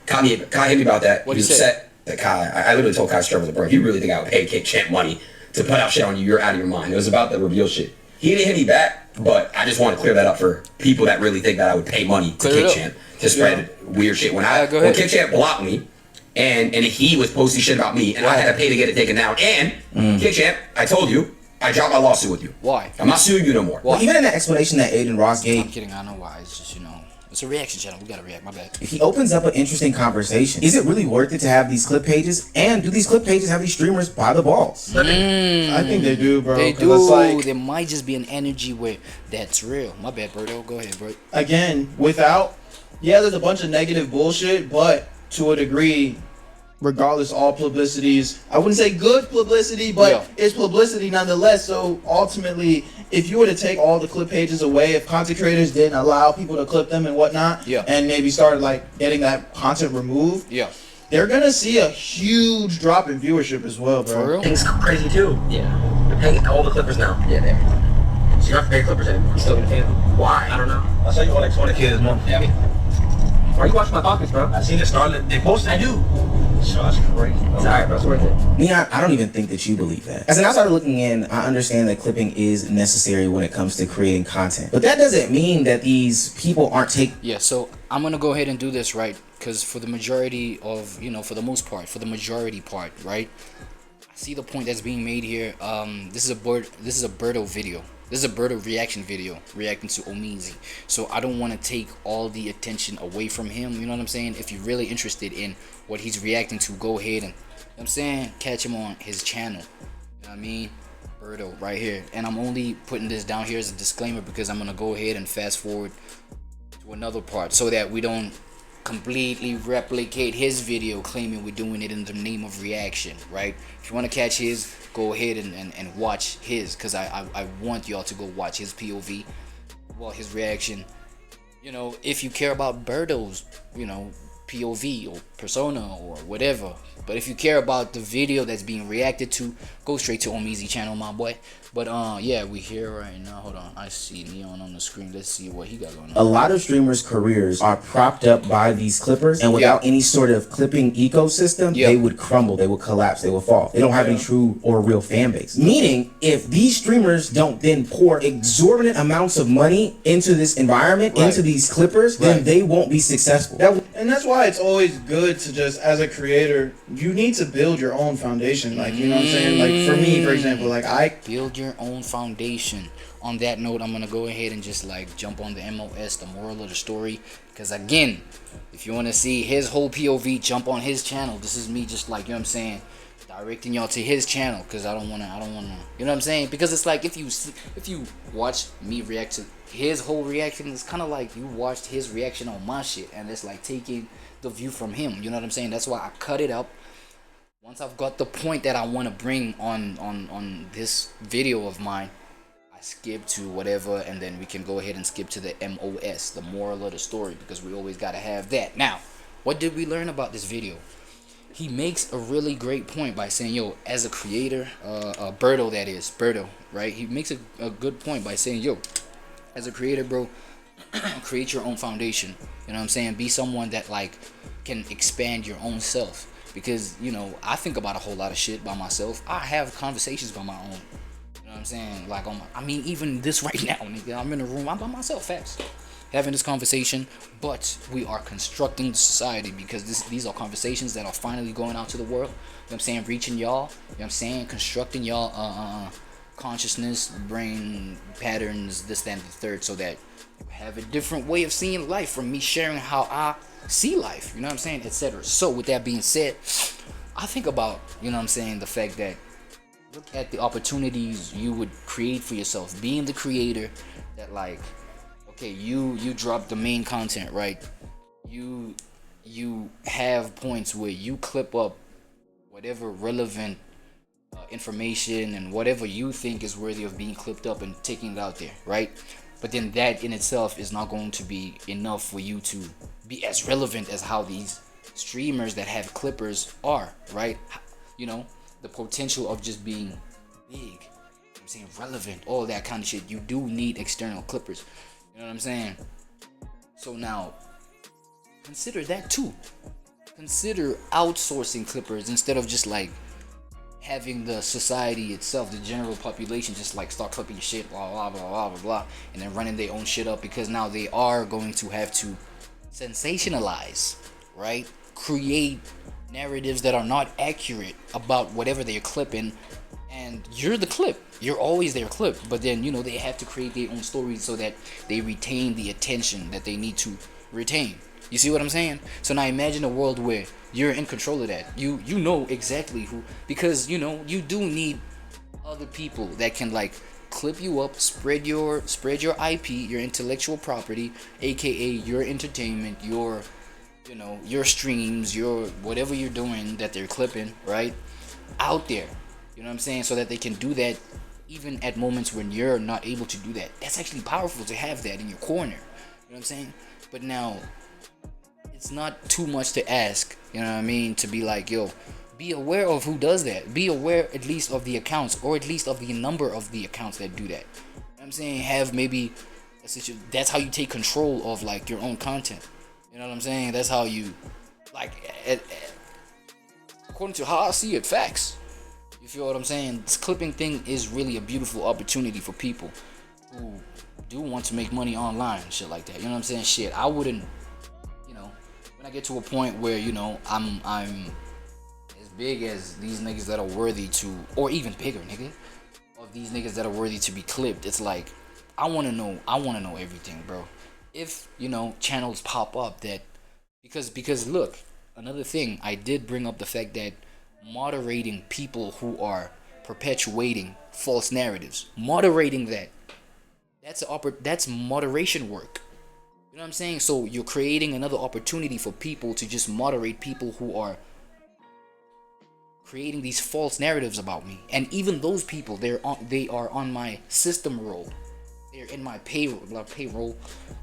Kai hit me about that. What he was upset that Kai, I literally told Kai straight was like, bro, if you really think I would pay Kickchamp money to put out shit on you, you're out of your mind. It was about the reveal shit. He didn't hit me back, but I just want to clear that up for people that really think that I would pay money to Kickchamp to spread weird shit. When Kickchamp blocked me, and he was posting shit about me, and I had to pay to get it taken down. And Kickchamp, I told you, I dropped my lawsuit with you. Why? I'm not suing you no more. Well, even in the explanation that Aiden Ross gave, I'm kidding, I know why. It's just, you know, it's a reaction channel. We gotta react. My bad. if he opens up an interesting conversation, is it really worth it to have these clip pages? And do these clip pages have these streamers by the balls? I think they do, bro. They 'cause do. it's like, There might just be an energy where that's real. My bad, Berto. Go ahead, bro. again, there's a bunch of negative bullshit, but to a degree, regardless, all publicities, I wouldn't say good publicity, but it's publicity nonetheless. So ultimately, if you were to take all the clip pages away, if content creators didn't allow people to clip them and whatnot, and maybe started like getting that content removed, they're gonna see a huge drop in viewership as well, bro. For real? It's crazy too. They're paying all the clippers now. So you don't have to pay clippers anymore. You still gonna pay them. Why? I don't know. I saw you on like 20K this month. Yeah, I mean, why are you watching my pockets, bro? I seen it started. They posted. I do. So that's crazy. It's alright, bro. It's worth it. Neon, I don't even think that you believe that. As an outsider looking in, I understand that clipping is necessary when it comes to creating content. But that doesn't mean that these people aren't taking... Yeah, so I'm going to go ahead and do this, right? Because for the majority of, you know, for the most part, for the majority part, right? I see the point that's being made here. This is a Berto video. This is a Berto reaction video reacting to Omizi. So I don't want to take all the attention away from him. You know what I'm saying? If you're really interested in what he's reacting to, go ahead and, you know what I'm saying, catch him on his channel. You know what I mean? Berto right here. And I'm only putting this down here as a disclaimer because I'm going to go ahead and fast forward to another part so that we don't completely replicate his video claiming we're doing it in the name of reaction, right? If you want to catch his, go ahead and watch his, because I want y'all to go watch his POV, well, his reaction. You know, if you care about Birdo's, you know, POV or persona or whatever, but if you care about the video that's being reacted to, go straight to Omizi channel, my boy. But yeah, we here right now. Hold on, I see Neon on the screen. Let's see what he got going on. A lot of streamers' careers are propped up by these clippers, and without any sort of clipping ecosystem, they would crumble, they would collapse, they would fall. They don't have any true or real fan base. Meaning, if these streamers don't then pour exorbitant amounts of money into this environment, into these clippers, then they won't be successful. And that's why it's always good to just, as a creator, you need to build your own foundation. Like, you know what I'm saying? Like, for me, for example, like, I build your own foundation. On that note, I'm gonna go ahead and just like jump on the MOS, the moral of the story, because again, if you want to see his whole POV, jump on his channel. This is me just like, you know what I'm saying, directing y'all to his channel, because I don't wanna, you know what I'm saying, because it's like if you watch me react to his whole reaction, it's kind of like you watched his reaction on my shit, and it's like taking the view from him, you know what I'm saying. That's why I cut it up. Once I've got the point that I want to bring on this video of mine, I skip to whatever, and then we can go ahead and skip to the MOS, the moral of the story, because we always got to have that. Now, what did we learn about this video? He makes a really great point by saying, yo, as a creator, Birdo, that is, Birdo, right? He makes a good point by saying, yo, as a creator, bro, create your own foundation. You know what I'm saying? Be someone that, like, can expand your own self. Because, you know, I think about a whole lot of shit by myself. I have conversations by my own. You know what I'm saying? Like, I mean, even this right now, nigga, I'm in a room, I'm by myself, facts. Having this conversation, but we are constructing the society, because these are conversations that are finally going out to the world. You know what I'm saying? Reaching y'all. You know what I'm saying? Constructing y'all consciousness, brain patterns, this, that, and the third, so that you have a different way of seeing life from me sharing how I see life, you know what I'm saying, etc. So with that being said, I think about, you know what I'm saying, the fact that look at the opportunities you would create for yourself, being the creator, that like, okay, you drop the main content, right? You have points where you clip up whatever relevant information and whatever you think is worthy of being clipped up and taking it out there, right? But then that in itself is not going to be enough for you to be as relevant as how these streamers that have clippers are, right? You know, the potential of just being big, I'm saying relevant, all that kind of shit. You do need external clippers, you know what I'm saying? So now, consider that too. Consider outsourcing clippers instead of just like having the society itself, the general population, just like start clipping shit, blah blah blah blah blah blah, and then running their own shit up, because now they are going to have to sensationalize, right? Create narratives that are not accurate about whatever they're clipping, and you're the clip. You're always their clip, but then, you know, they have to create their own stories so that they retain the attention that they need to retain. You see what I'm saying? So now imagine a world where you're in control of that. You know exactly who, because, you know, you do need other people that can like clip you up, spread your IP, your intellectual property, aka your entertainment, your, you know, your streams, your whatever you're doing that they're clipping, right, out there. You know what I'm saying? So that they can do that even at moments when you're not able to do that. That's actually powerful to have that in your corner. You know what I'm saying? But now, it's not too much to ask, you know what I mean, to be like, yo, be aware of who does that. Be aware at least of the accounts, or at least of the number of the accounts that do that. You know what I'm saying? Have maybe, that's how you take control of like your own content. You know what I'm saying? That's how you, like, according to how I see it, facts. You feel what I'm saying? This clipping thing is really a beautiful opportunity for people who do want to make money online and shit like that. You know what I'm saying? Shit, I wouldn't, you know, when I get to a point where, you know, I'm as big as these niggas that are worthy to, or even bigger, nigga, of these niggas that are worthy to be clipped, it's like, I want to know everything, bro. If, you know, channels pop up that, because look, another thing, I did bring up the fact that moderating people who are perpetuating false narratives, moderating that's moderation work. You know what I'm saying? So you're creating another opportunity for people to just moderate people who are creating these false narratives about me. And even those people, they are on my system roll. They're in my payroll. You know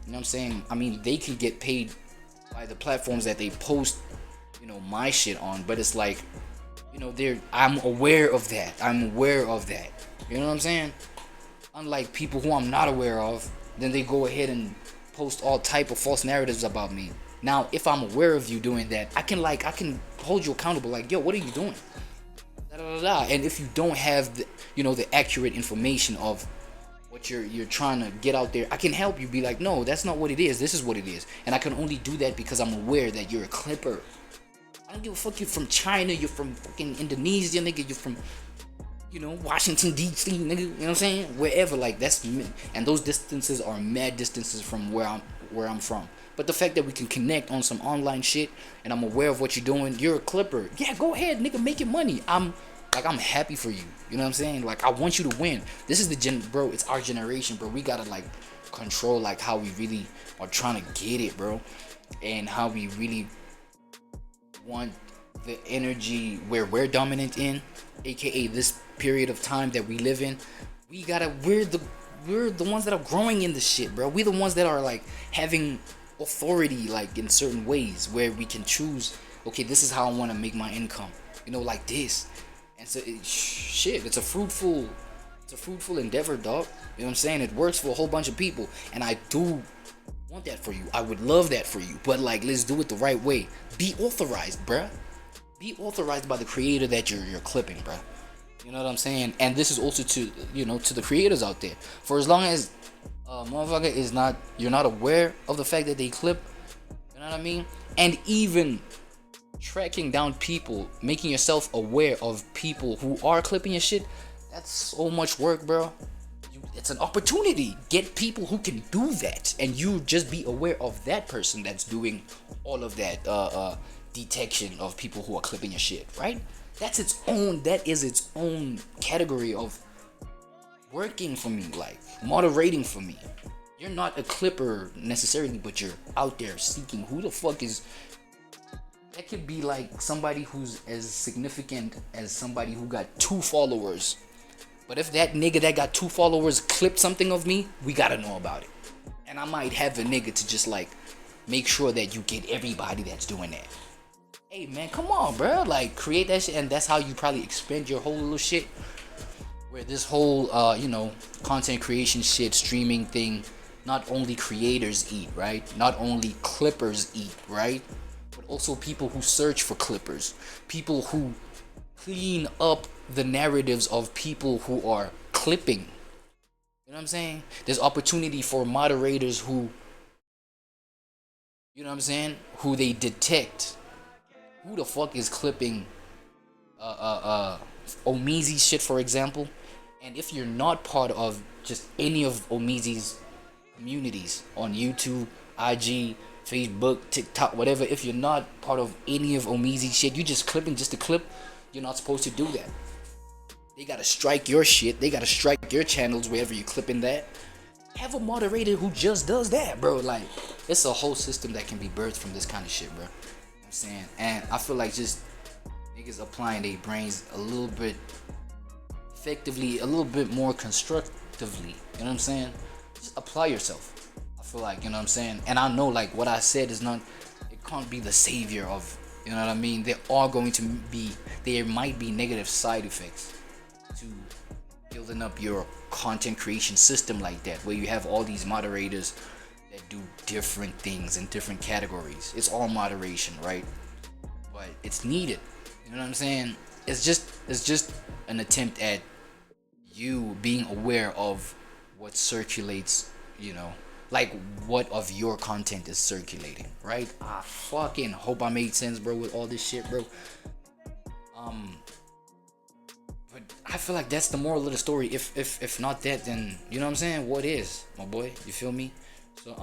what I'm saying? I mean, they can get paid by the platforms that they post, you know, my shit on. But it's like, you know, I'm aware of that. You know what I'm saying? Unlike people who I'm not aware of, then they go ahead and post all type of false narratives about me. Now, if I'm aware of you doing that, I can hold you accountable. Like, yo, what are you doing? Da, da, da, da. And if you don't have the, you know, the accurate information of what you're trying to get out there, I can help you be like, no, that's not what it is. This is what it is. And I can only do that because I'm aware that you're a clipper. I don't give a fuck. You're from China. You're from fucking Indonesia, nigga. You're from, you know, Washington D.C., nigga. You know what I'm saying? Wherever, like, that's, and those distances are mad distances from where I'm from. But the fact that we can connect on some online shit and I'm aware of what you're doing, you're a clipper. Yeah, go ahead, nigga, make your money. I'm happy for you. You know what I'm saying? Like, I want you to win. This is bro, it's our generation, bro. We gotta, like, control, like, how we really are trying to get it, bro. And how we really want the energy where we're dominant in, aka this period of time that we live in. We're the ones that are growing in the shit, bro. We're the ones that are, like, having authority, like, in certain ways where we can choose, okay, this is how I want to make my income, you know, like this. And so it's a fruitful endeavor, dog. You know what I'm saying? It works for a whole bunch of people, and I do want that for you. I would love that for you, but, like, let's do it the right way. Be authorized, bruh. Be authorized by the creator that you're clipping, bruh. You know what I'm saying? And this is also to, you know, to the creators out there. For as long as motherfucker is not, you're not aware of the fact that they clip, you know what I mean? And even tracking down people, making yourself aware of people who are clipping your shit, that's so much work, bro. It's an opportunity. Get people who can do that, and you just be aware of that person that's doing all of that detection of people who are clipping your shit, right? That is its own category of working for me, like moderating for me. You're not a clipper necessarily, but you're out there seeking who the fuck is. That could be like somebody who's as significant as somebody who got 2 followers. But if that nigga that got 2 followers clipped something of me, we gotta know about it. And I might have a nigga to just, like, make sure that you get everybody that's doing that. Hey man, come on, bro. Like, create that shit, and that's how you probably expand your whole little shit. Where this whole, you know, content creation shit, streaming thing, not only creators eat, right? Not only clippers eat, right? But also people who search for clippers. People who clean up the narratives of people who are clipping. You know what I'm saying? There's opportunity for moderators who, you know what I'm saying? Who they detect. Who the fuck is clipping Omizi's shit, for example? And if you're not part of just any of Omizi's communities on YouTube, IG, Facebook, TikTok, whatever, if you're not part of any of Omizi's shit, you just clipping just to clip, you're not supposed to do that. They gotta strike your shit. They gotta strike your channels wherever you're clipping that. Have a moderator who just does that, bro. Like, it's a whole system that can be birthed from this kind of shit, bro. I'm saying, and I feel like just niggas applying their brains a little bit effectively, a little bit more constructively. You know what I'm saying? Just apply yourself. I feel like, you know what I'm saying? And I know, like, what I said is not, it can't be the savior of, you know what I mean? There might be negative side effects to building up your content creation system like that, where you have all these moderators that do different things in different categories. It's all moderation, right? But it's needed. You know what I'm saying? It's just an attempt at you being aware of what circulates, you know, like what of your content is circulating, right? I fucking hope I made sense, bro, with all this shit, bro. But I feel like that's the moral of the story. If not that, then, you know what I'm saying? What is, my boy? You feel me? So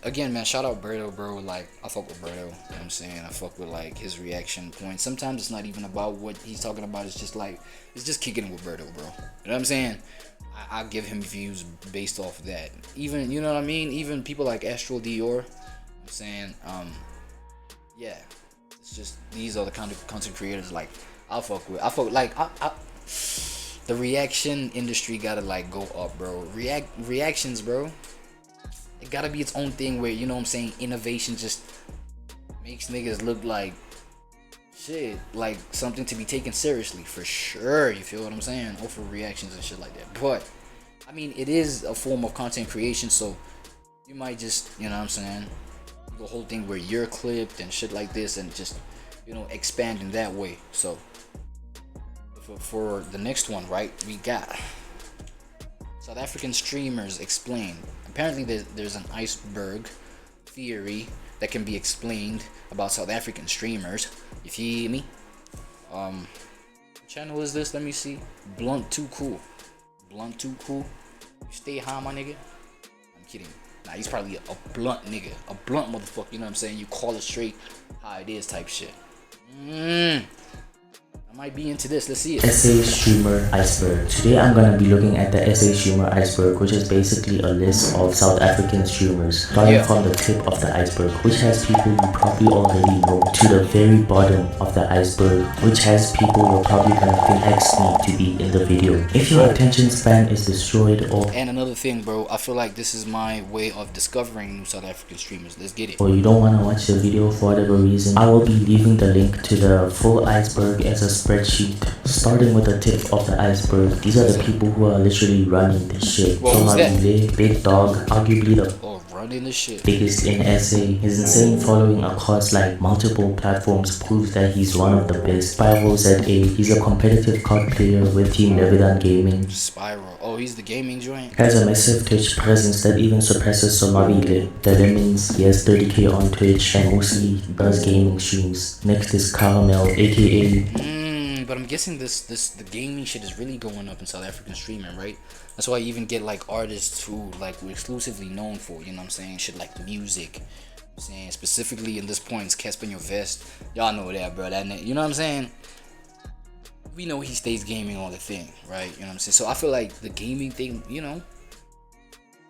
again, man, shout out Berto, bro. Like, I fuck with Berto. You know what I'm saying? I fuck with like his reaction points. Sometimes it's not even about what he's talking about. It's just like it's just kicking it with Berto, bro. You know what I'm saying? I give him views based off of that. Even, you know what I mean? Even people like Astral Dior. I'm saying, yeah, it's just these are the kind of content creators like I fuck with. The reaction industry gotta like go up, bro. Reactions, bro. It gotta be its own thing where, you know what I'm saying, innovation just makes niggas look like shit, like something to be taken seriously for sure. You feel what I'm saying? Or for reactions and shit like that. But I mean, it is a form of content creation, so you might just, you know what I'm saying, the whole thing where you're clipped and shit like this and just, you know, expand in that way. So for the next one, right, we got South African streamers explain. Apparently there's an iceberg theory that can be explained about South African streamers. You feel me? What channel is this? Let me see. Blunt Too Cool. Blunt Too Cool. You stay high, my nigga? I'm kidding. Nah, he's probably a blunt nigga. A blunt motherfucker, you know what I'm saying? You call it straight how it is type shit. I might be into this. Let's see it. SA Streamer Iceberg. Today I'm gonna be looking at the SA Streamer Iceberg, which is basically a list of South African streamers, starting from the tip of the iceberg, which has people you probably already know, to the very bottom of the iceberg, which has people you're probably gonna think X need to be in the video. If your attention span is destroyed or and another thing, bro, I feel like this is my way of discovering new South African streamers. Let's get it. or you don't want to watch the video for whatever reason, I will be leaving the link to the full iceberg as a spreadsheet, starting with the tip of the iceberg. These are the people who are literally running this shit. Well, who's that? Big Dog, arguably the running this shit. biggest in SA. His insane following across like multiple platforms proves that he's one of the best. Spiral ZA, he's a competitive COD player with Team Never Gaming. Spiral, oh, he's the gaming joint. Has a massive Twitch presence that even surpasses Somavile. The Lemons, he has 30k on Twitch and mostly does gaming streams. Next is Caramel, aka But I'm guessing the gaming shit is really going up in South African streaming, right? That's why you even get like artists who like we're exclusively known for, you know what I'm saying? Shit like music. You know what I'm saying, specifically in this point, Casper in your vest. Y'all know that, bro. That you know what I'm saying? We know he stays gaming all the thing, right? You know what I'm saying? So I feel like the gaming thing, you know,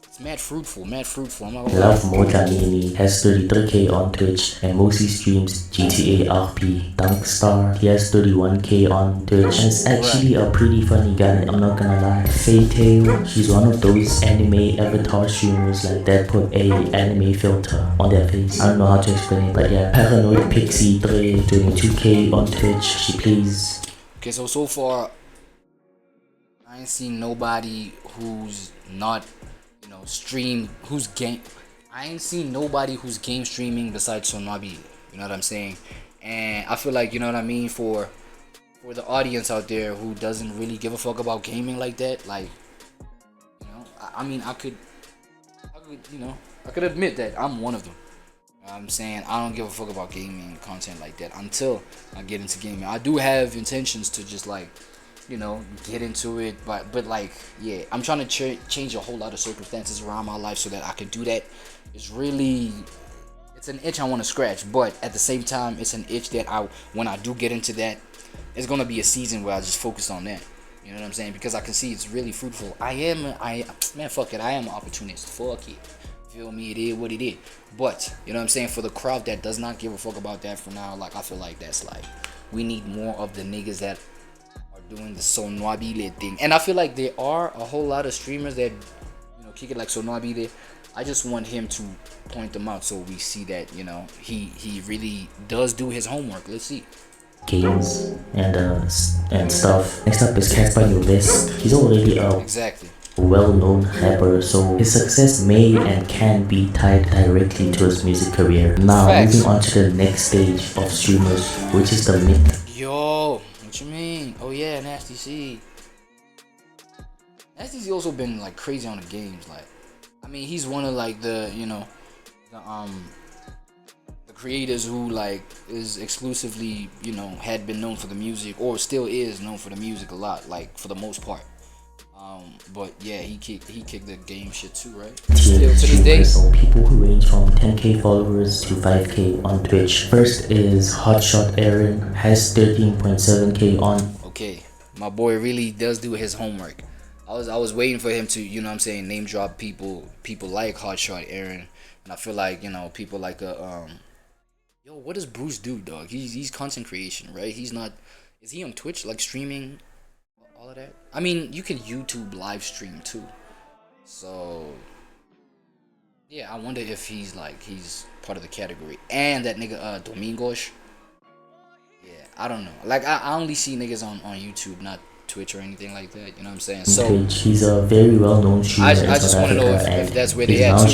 it's mad fruitful. I'm not gonna Love Motamini has 33k on Twitch and mostly streams GTA RP. Dunkstar, he has 31k on Twitch and is actually a pretty funny guy, I'm not gonna lie. Faytail, she's one of those anime avatar streamers like that put a anime filter on their face. I don't know how to explain it, but yeah. Paranoid Pixie 3, 22k on Twitch, she plays. Okay, so far I ain't seen nobody who's not, you know, I ain't seen nobody who's game streaming besides Sonabi. You know what I'm saying? And I feel like, you know what I mean, for the audience out there who doesn't really give a fuck about gaming like that, like, you know, I mean, I could, you know, I could admit that I'm one of them. You know what I'm saying, I don't give a fuck about gaming content like that until I get into gaming. I do have intentions to just like, you know, get into it, but like, yeah, I'm trying to change a whole lot of circumstances around my life so that I can do that. It's an itch I want to scratch, but at the same time, it's an itch that when I do get into that, it's gonna be a season where I just focus on that. You know what I'm saying? Because I can see it's really fruitful. Man, fuck it, I am an opportunist. Fuck it. Feel me? It is what it is. But you know what I'm saying? For the crowd that does not give a fuck about that for now, like I feel like that's like we need more of the niggas that doing the Sonwabile thing. And I feel like there are a whole lot of streamers that, you know, kick it like Sonwabile. I just want him to point them out so we see that, you know, he really does do his homework. Let's see. Games and stuff. Next up is Casper in your vest. He's already a well-known rapper, so his success may and can be tied directly to his music career. Now moving on to the next stage of streamers, which is the mid. Yo, what you mean? Oh yeah, Nasty C. Nasty C also been like crazy on the games. Like, I mean, he's one of like the, you know, the creators who like is exclusively, you know, had been known for the music or still is known for the music a lot. Like for the most part, But yeah, he kicked the game shit too, right? Tier Still to this day. streamers, so people who range from 10k followers to 5k on Twitch. First is Hotshot Aaron, has 13.7k on. Okay, my boy really does do his homework. I was waiting for him to, you know what I'm saying, name drop people like Hotshot Aaron, and I feel like, you know, people like yo, what does Bruce do, dog? He's content creation, right? He's not. Is he on Twitch like streaming? All of that. I mean, you can YouTube live stream too. So yeah, I wonder if he's part of the category. And that nigga Domingos. Yeah, I don't know. Like I only see niggas on YouTube, not Twitch or anything like that. You know what I'm saying? So Twitch, he's a very well known streamer. I just want to know if that's where they at too.